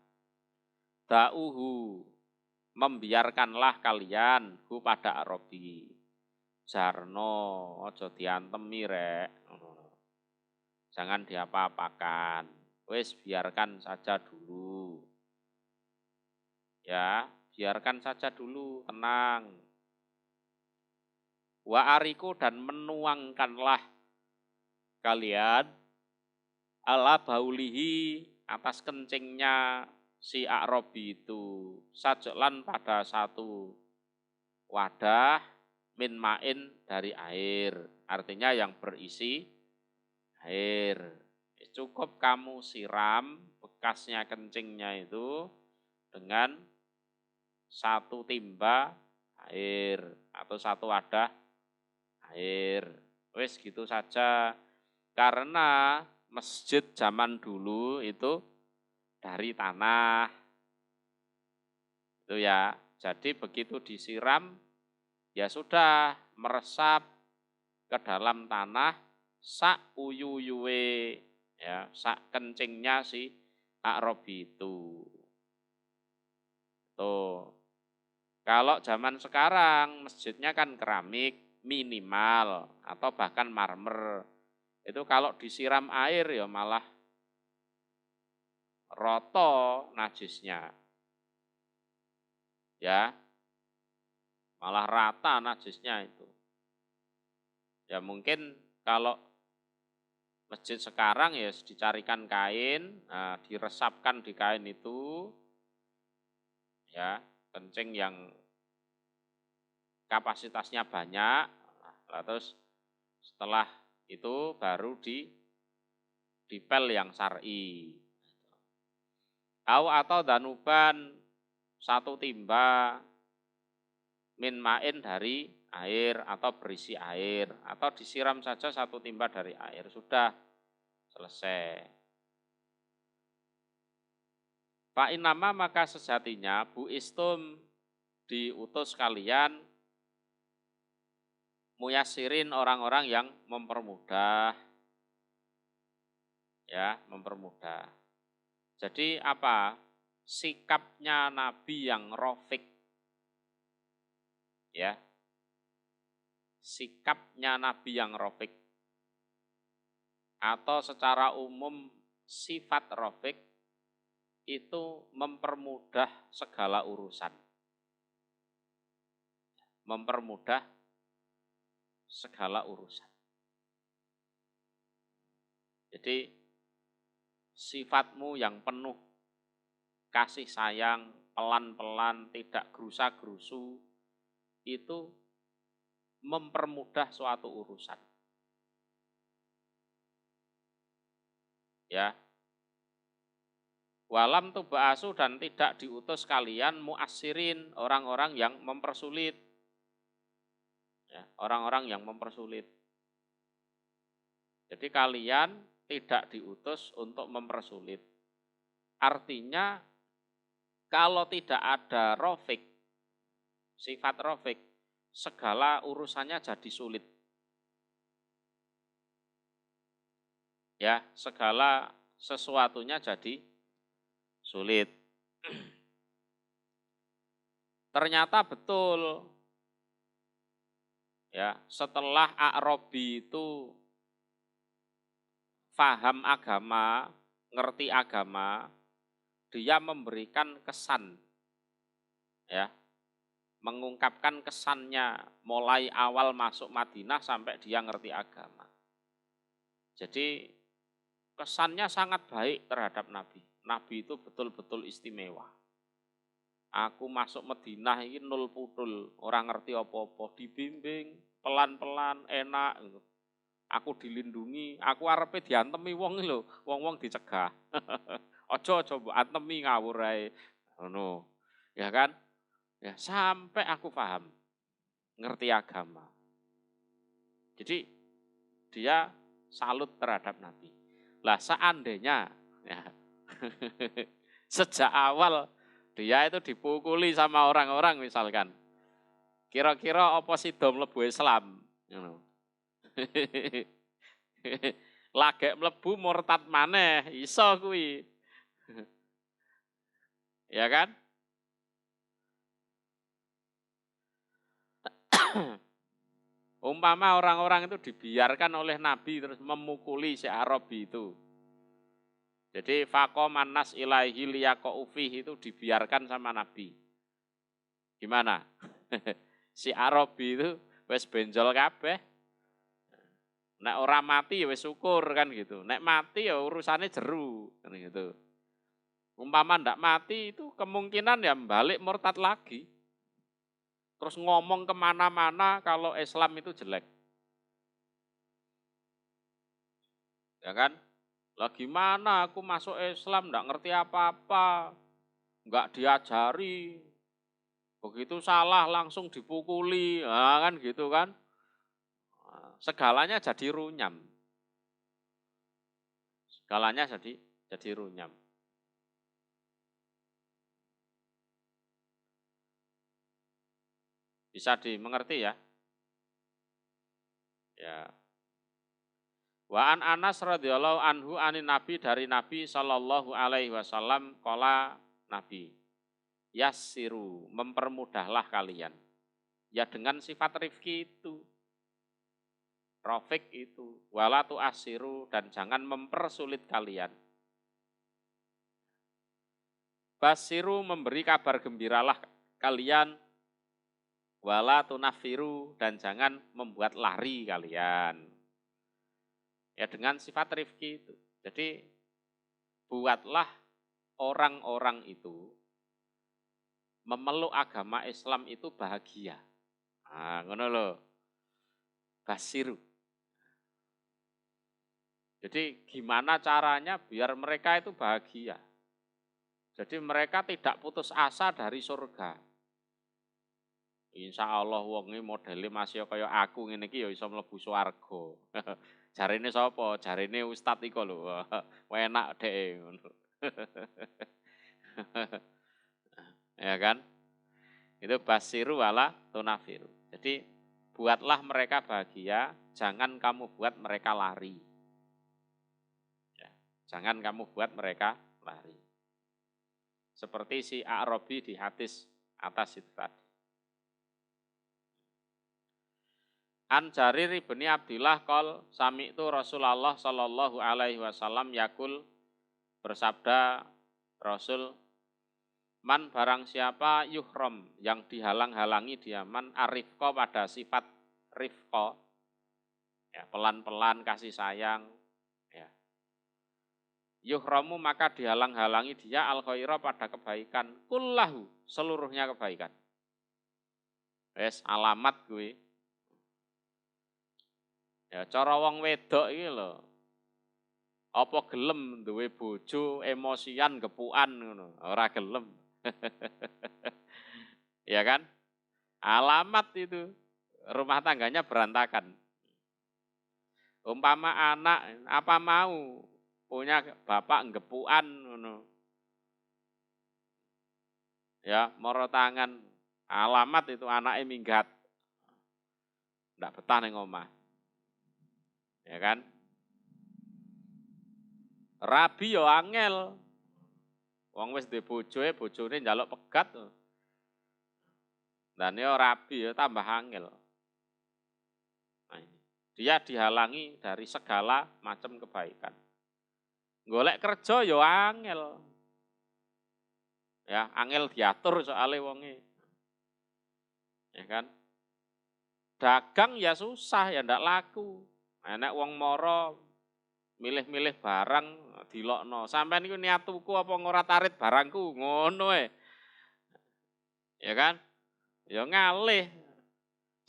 "Da'uhu, membiarkanlah kalian hu pada Arabi. Jarno aja diantemi rek. Jangan diapa-apakan. Wis biarkan saja dulu. Ya, biarkan saja dulu, tenang. Wa ariku dan menuangkanlah kalian ala baulihi atas kencingnya si Arabi itu sajlan pada satu wadah min ma'in dari air. Artinya yang berisi air. Cukup kamu siram bekasnya kencingnya itu dengan satu timba air atau satu wadah air. Wes gitu saja. Karena masjid zaman dulu itu dari tanah. Itu ya. Jadi begitu disiram ya sudah meresap ke dalam tanah sak uyuyuwe ya, sak kencingnya si Arabi itu. Tuh. Kalau zaman sekarang masjidnya kan keramik minimal atau bahkan marmer. Itu kalau disiram air ya malah roto najisnya. Ya. Malah rata najisnya itu. Ya mungkin kalau masjid sekarang ya dicarikan kain, diresapkan di kain itu ya, kencing yang kapasitasnya banyak, terus setelah itu baru dipel yang syar'i. Atau danuban satu timba min ma'in dari air atau berisi air atau disiram saja satu timba dari air, sudah selesai. Fa'in nama maka sejatinya bu istum diutus kalian muyasirin orang-orang yang mempermudah. Ya, mempermudah. Jadi apa? Sikapnya Nabi yang rofik. Ya. Sikapnya Nabi yang rofik. Atau secara umum sifat rofik itu mempermudah segala urusan. Mempermudah segala urusan. Jadi sifatmu yang penuh kasih sayang, pelan-pelan, tidak gerusa-gerusu, itu mempermudah suatu urusan. Ya. Walam tuba'asu dan tidak diutus kalian mu'assirin, orang-orang yang mempersulit. Ya, orang-orang yang mempersulit. Jadi kalian tidak diutus untuk mempersulit. Artinya kalau tidak ada rofik, sifat rofik, segala urusannya jadi sulit. Ya, segala sesuatunya jadi sulit. Ternyata betul. Ya, setelah A'rabi itu paham agama, ngerti agama, dia memberikan kesan, ya, mengungkapkan kesannya mulai awal masuk Madinah sampai dia ngerti agama. Jadi kesannya sangat baik terhadap Nabi. Nabi itu betul-betul istimewa. Aku masuk Madinah ini nol putul, orang ngerti apa-apa, dibimbing pelan-pelan, enak. Aku dilindungi, aku arepe diantemi wong lho, wong-wong dicegah. Ojo coba antemi ngawur ae. Ngono. Ya kan? Ya, sampai aku paham, ngerti agama. Jadi dia salut terhadap Nabi. Lah seandainya ya, sejak awal dia itu dipukuli sama orang-orang misalkan. Kira-kira apa sih do mlebu Islam? Ngono. Lagek mlebu murtad maneh, iso kuwi. Ya kan? Umpama orang-orang itu dibiarkan oleh Nabi terus memukuli si Arabi itu. Jadi faqaman nas ilaihi liyaqau fihi itu dibiarkan sama Nabi. Gimana? Si Arabi itu wis benjol kabeh. Nek ora mati ya wis syukur kan gitu. Nek mati ya urusannya jeru kan gitu. Umpama ndak mati itu kemungkinan ya balik murtad lagi. Terus ngomong kemana-mana kalau Islam itu jelek. Ya kan? Lah gimana aku masuk Islam ndak ngerti apa-apa. Enggak diajari. Begitu salah langsung dipukuli. Nah, kan gitu kan. Segalanya jadi runyam. Segalanya jadi runyam. Bisa dimengerti ya? Ya. Wa an Anas radhiyallahu anhu anin Nabi dari Nabi sallallahu alaihi wasallam qala Nabi. Yassiru, mempermudahlah kalian. Ya dengan sifat rifki itu. Rofik itu. Wala tu'assiru, dan jangan mempersulit kalian. Basiru, memberi kabar gembiralah kalian. Wala tunafiru, dan jangan membuat lari kalian. Ya dengan sifat rifki itu. Jadi buatlah orang-orang itu memeluk agama Islam itu bahagia. Nah, ngono lho. Basiru. Jadi gimana caranya biar mereka itu bahagia. Jadi mereka tidak putus asa dari surga. Insya Allah wonge modele masih kaya aku ngene iki ya iso mlebu swarga. Jarine sapa? Jarine ustad iko lho. Enak dhek ngono. Ya kan? Itu basiru wala tunafiru. Jadi buatlah mereka bahagia, jangan kamu buat mereka lari. Ya, jangan kamu buat mereka lari. Seperti si A'rabi di hadis atas itu tadi. An Jarir bin Abdillah qol sami'tu Rasulullah sallallahu alaihi wasallam yakul, bersabda Rasul, man barang siapa yuhram yang dihalang-halangi dia, man arifqa pada sifat rifqa, ya, pelan-pelan kasih sayang, ya. Yuhramu maka dihalang-halangi dia al khaira pada kebaikan, kullahu seluruhnya kebaikan. Wes alamat gue. Ya cara wong wedok iki lho. Apa gelem duwe bojo emosian gepukan ngono, ora gelem. Ya kan? Alamat itu rumah tangganya berantakan. Umpama anak apa mau punya bapak gepukan ngono. Ya, moro tangan. Alamat itu anaknya minggat. ndak betah ning omah. Ya kan? Rabi yo angel. Wong wis duwe bojone njaluk pegat. Dan yo rabi yo tambah angel. Nah, dia dihalangi dari segala macam kebaikan. Golek kerja yo angel. Ya, angel diatur soalnya wonge. Ya kan? Dagang ya susah, ya ndak laku. Enek wong moro milih-milih barang dilokno. Sampeyan iku niat tuku apa ora tarit barangku, ngono ya kan? Ya ngalih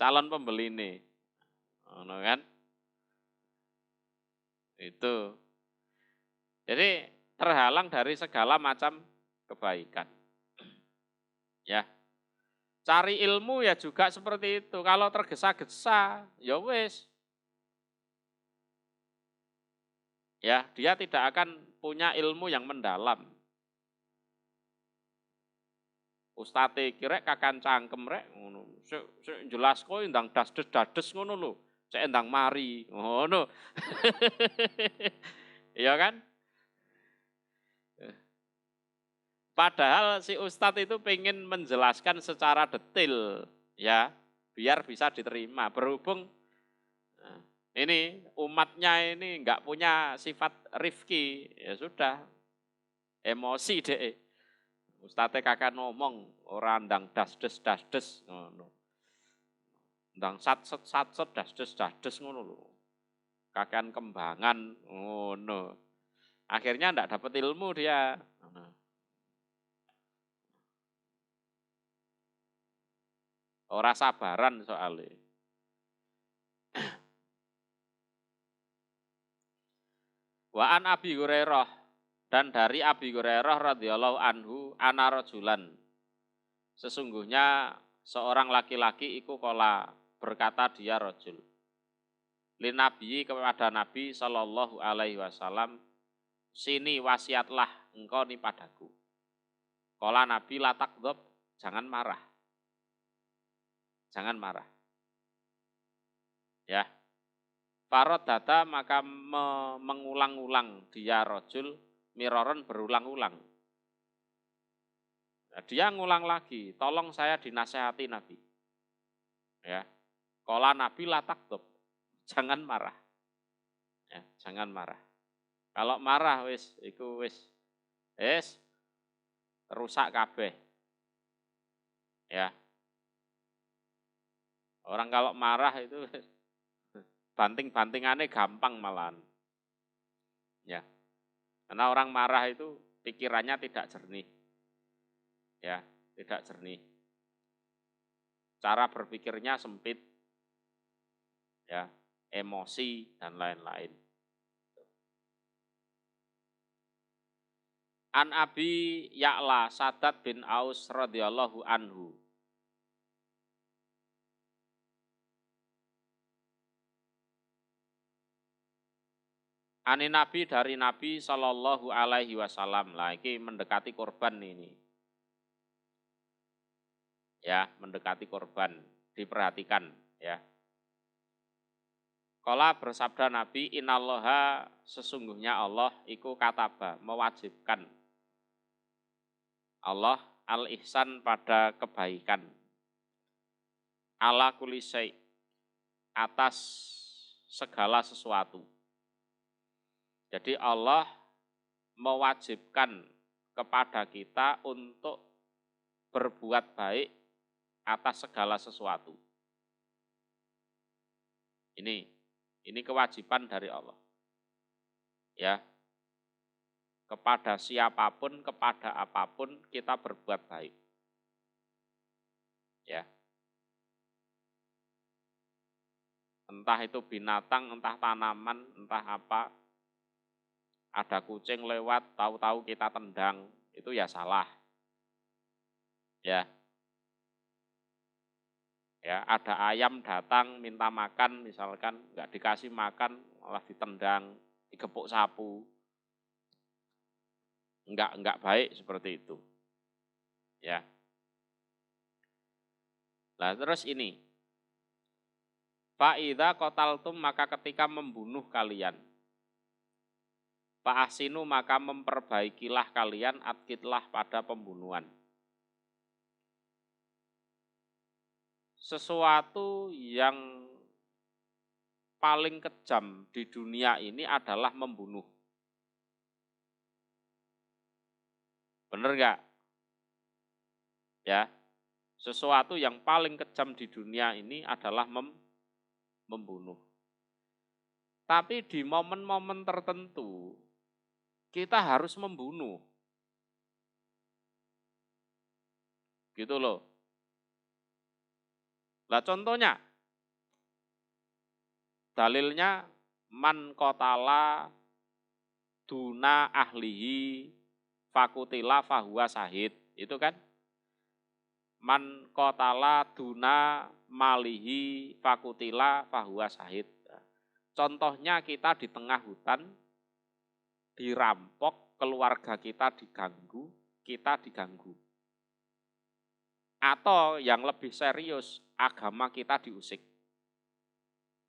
calon pembeline. Ngono kan? Itu. Jadi terhalang dari segala macam kebaikan. Ya. Cari ilmu ya juga seperti itu. Kalau tergesa-gesa, ya wis. Ya, dia tidak akan punya ilmu yang mendalam. Ustate kirek kakan cangkem rek ngono. Sik jelas kowe ndang das-des ngono lho. Cek ndang mari, ngono. Iya kan? Padahal si ustadz itu pengen menjelaskan secara detail, ya, biar bisa diterima. Berhubung ini umatnya ini nggak punya sifat rifki, ya sudah, emosi deh. Ustadz kakak ngomong orang ndang das-des, ngono. Ndang sat-set, das-des ngono lho. Kakean kembangan, ngono. Akhirnya ndak dapat ilmu dia. Ora sabaran soalnya. Wa an Abi Hurairah, dan dari Abi Hurairah radhiyallahu anhu ana rajulan. Sesungguhnya seorang laki-laki iku kola, berkata dia rajul. Lin Nabi, kepada Nabi sallallahu alaihi wasallam, sini wasiatlah engkau nih padaku. Kola Nabi la takdzab, jangan marah. Jangan marah. Ya. Farod data maka mengulang-ulang dia rojul miroron berulang-ulang. Nah, dia ngulang lagi, tolong saya dinasehati Nabi. Ya. Kola Nabi la takdzab, jangan marah. Ya, jangan marah. Kalau marah wis iku wis rusak kabeh. Ya. Orang kalau marah itu banting-bantingannya gampang malahan. Ya. Karena orang marah itu pikirannya tidak jernih. Ya, tidak jernih. Cara berpikirnya sempit. Ya, emosi dan lain-lain. An Abi Ya'la Sadat bin Aus radhiyallahu anhu. Ani Nabi dari Nabi Sallallahu Alaihi Wasallam, lagi mendekati korban ini. Ya, mendekati korban, diperhatikan ya. Kala bersabda Nabi, innallaha, sesungguhnya Allah iku kataba, mewajibkan. Allah al-ihsan pada kebaikan. Ala kulli syai', atas segala sesuatu. Jadi Allah mewajibkan kepada kita untuk berbuat baik atas segala sesuatu. Ini kewajiban dari Allah. Ya. Kepada siapapun, kepada apapun kita berbuat baik. Ya. Entah itu binatang, entah tanaman, entah apa. Ada kucing lewat, tahu-tahu kita tendang, itu ya salah. Ya. Ya, ada ayam datang minta makan, misalkan nggak dikasih makan, malah ditendang, digepuk sapu. Enggak baik seperti itu. Ya. Nah, terus ini. Fa'idha qataltum maka ketika membunuh kalian. Fa'asinu maka memperbaikilah kalian atkitlah pada pembunuhan. Sesuatu yang paling kejam di dunia ini adalah membunuh. Bener nggak? Ya, sesuatu yang paling kejam di dunia ini adalah membunuh. Tapi di momen-momen tertentu kita harus membunuh. Gitu loh. Lah contohnya, dalilnya man qatala duna ahlihi fakutila fahuwa syahid. Itu kan? Man qatala duna malihi fakutila fahuwa syahid. Contohnya kita di tengah hutan, dirampok, keluarga kita diganggu, kita diganggu. Atau yang lebih serius, agama kita diusik.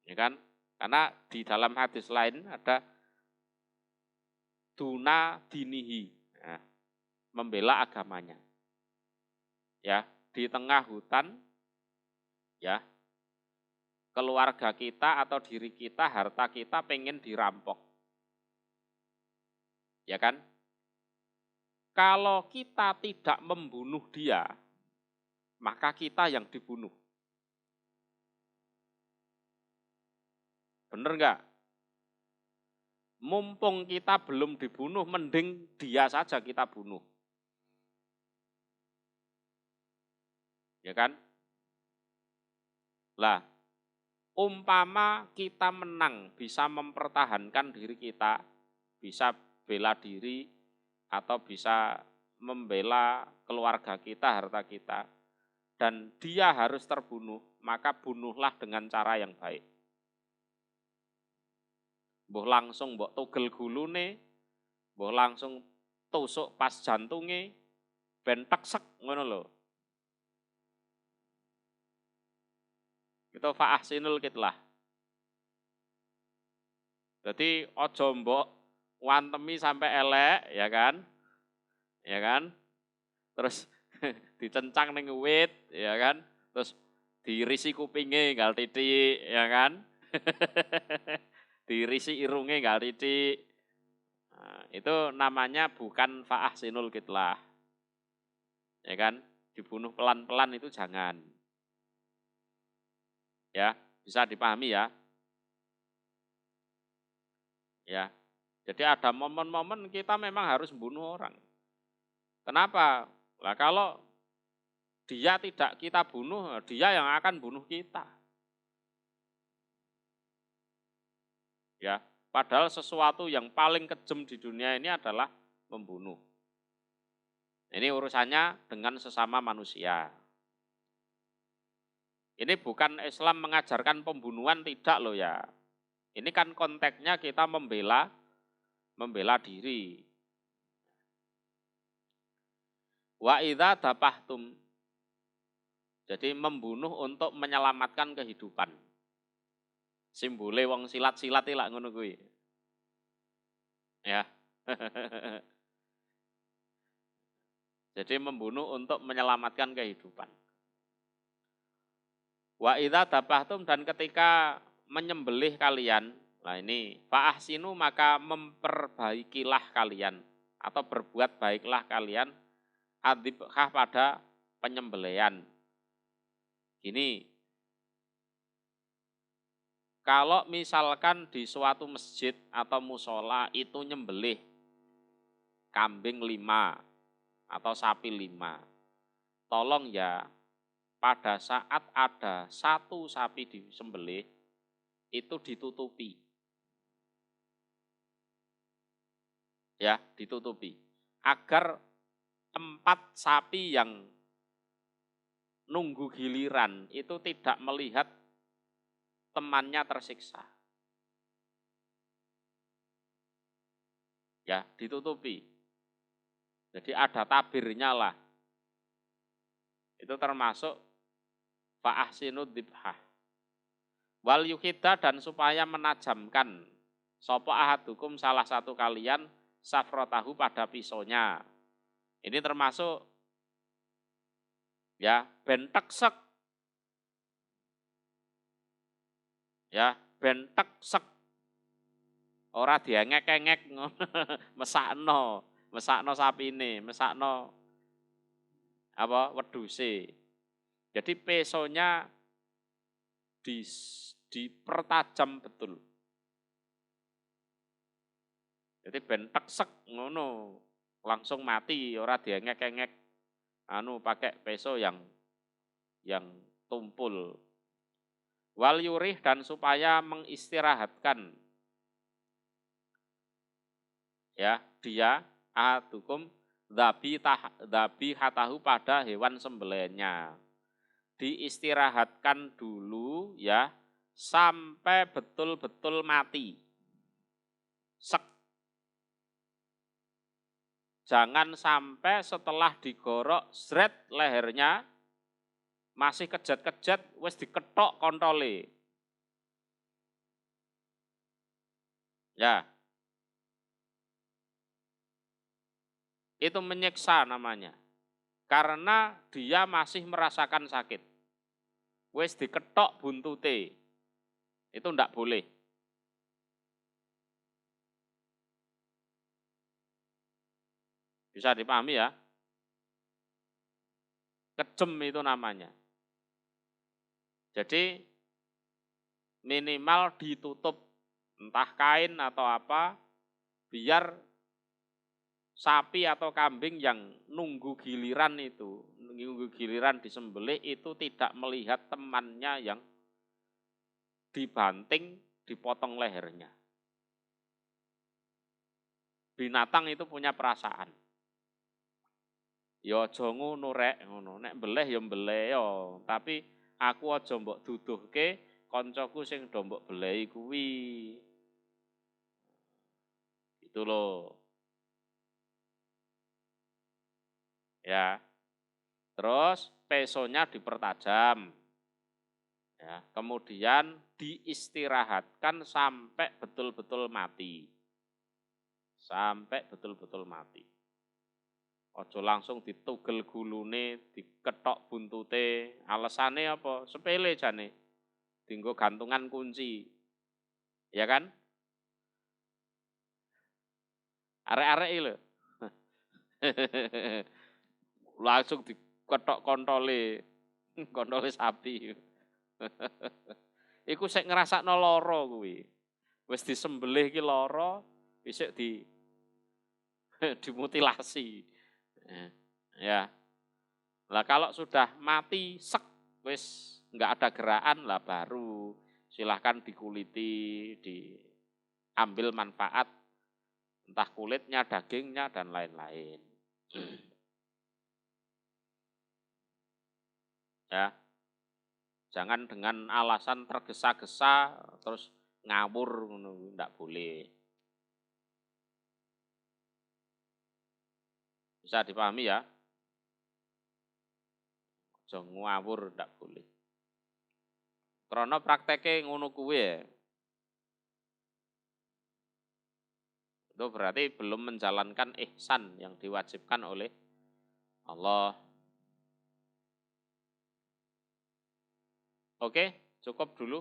Ya kan? Karena di dalam hadis lain ada duna dinihi, ya, membela agamanya. Ya, di tengah hutan, ya, keluarga kita atau diri kita, harta kita pengen dirampok. Ya kan? Kalau kita tidak membunuh dia, maka kita yang dibunuh. Bener nggak? Mumpung kita belum dibunuh, mending dia saja kita bunuh. Ya kan? Lah, umpama kita menang, bisa mempertahankan diri kita, bisa bela diri, atau bisa membela keluarga kita, harta kita, dan dia harus terbunuh, maka bunuhlah dengan cara yang baik. Mbah langsung mbok tugel gulune, mbah langsung tusuk pas jantunge, ben teksek ngono lho. Itu fa'ahsinul kitlah. Jadi ojo mbok wantemi sampai elek, ya kan? Ya kan? Terus dicencang ning wit, ya kan? Terus diirisi kupinge gal titik, ya kan? Diirisi irunge gal titik. Nah, itu namanya bukan fa'ahsinul kitlah. Ya kan? Dibunuh pelan-pelan itu jangan. Ya, bisa dipahami ya. Ya. Jadi ada momen-momen kita memang harus membunuh orang. Kenapa? Lah kalau dia tidak kita bunuh, dia yang akan bunuh kita. Ya, padahal sesuatu yang paling kejam di dunia ini adalah membunuh. Ini urusannya dengan sesama manusia. Ini bukan Islam mengajarkan pembunuhan, tidak loh ya. Ini kan konteksnya kita membela diri. Wa idza dapahtum. Jadi membunuh untuk menyelamatkan kehidupan. Simbole wong silat-silat iki lak ngono kuwi. Ya. Jadi membunuh untuk menyelamatkan kehidupan. Wa idza dapahtum dan ketika menyembelih kalian, nah ini fa'ahsinu maka memperbaikilah kalian atau berbuat baiklah kalian adibkah pada penyembelihan. Gini, kalau misalkan di suatu masjid atau musola itu nyembelih kambing 5 atau sapi 5, tolong ya pada saat ada satu sapi disembelih itu ditutupi. Ya, ditutupi. Agar 4 sapi yang nunggu giliran itu tidak melihat temannya tersiksa. Ya, ditutupi. Jadi ada tabirnya lah. Itu termasuk fa'ahsinud dibhah. Wal yuhida dan supaya menajamkan sapa ahadukum salah satu kalian safrotahu pada pisaunya. Ini termasuk ya ben teksek. Ya, ben teksek. Ora diengek-engek ngono. Mesakno sapine, mesakno apa wedhuse. Jadi pesonya dipertajam betul. Jadi ben teksek ngono, langsung mati, ora diengek-engek pakai peso yang tumpul. Wal yurih dan supaya mengistirahatkan ya dia ahadukum dhabi hatahu pada hewan sembelihnya. Diistirahatkan dulu ya sampai betul-betul mati. Sek. Jangan sampai setelah digorok zret lehernya masih kejat-kejat wis diketok kontole. Ya. Itu menyiksa namanya. Karena dia masih merasakan sakit. Wis diketok buntute. Itu ndak boleh. Bisa dipahami ya? Kejem itu namanya. Jadi minimal ditutup entah kain atau apa biar sapi atau kambing yang nunggu giliran disembelih itu tidak melihat temannya yang dibanting, dipotong lehernya. Binatang itu punya perasaan. Ya aja ngono rek ngono, nek mbeleh ya mbeleh ya, tapi aku aja mbok duduhke koncoku sing do mbok belehi kuwi. Itu loh. Ya. Terus pesonya dipertajam. Ya, kemudian diistirahatkan sampai betul-betul mati. Sampai betul-betul mati. Ojo langsung ditugel gulune, diketok buntute. Alesane apa? Sepele jane. Dinggo gantungan kunci. Ya kan? Arek-arek iki lho. Langsung diketok kontole sapi. Iku sik ngrasakno lara kuwi. Wis disembelih ki lara, isik dimutilasi. Ya. Lah kalau sudah mati sek wis enggak ada gerakan lah baru silahkan dikuliti, diambil manfaat entah kulitnya, dagingnya dan lain-lain. Ya. Jangan dengan alasan tergesa-gesa terus ngawur enggak boleh. Bisa dipahami ya? Aja ngawur enggak boleh. Karena prakteke ngono kuwi ya. Itu berarti belum menjalankan ihsan yang diwajibkan oleh Allah. Oke, cukup dulu.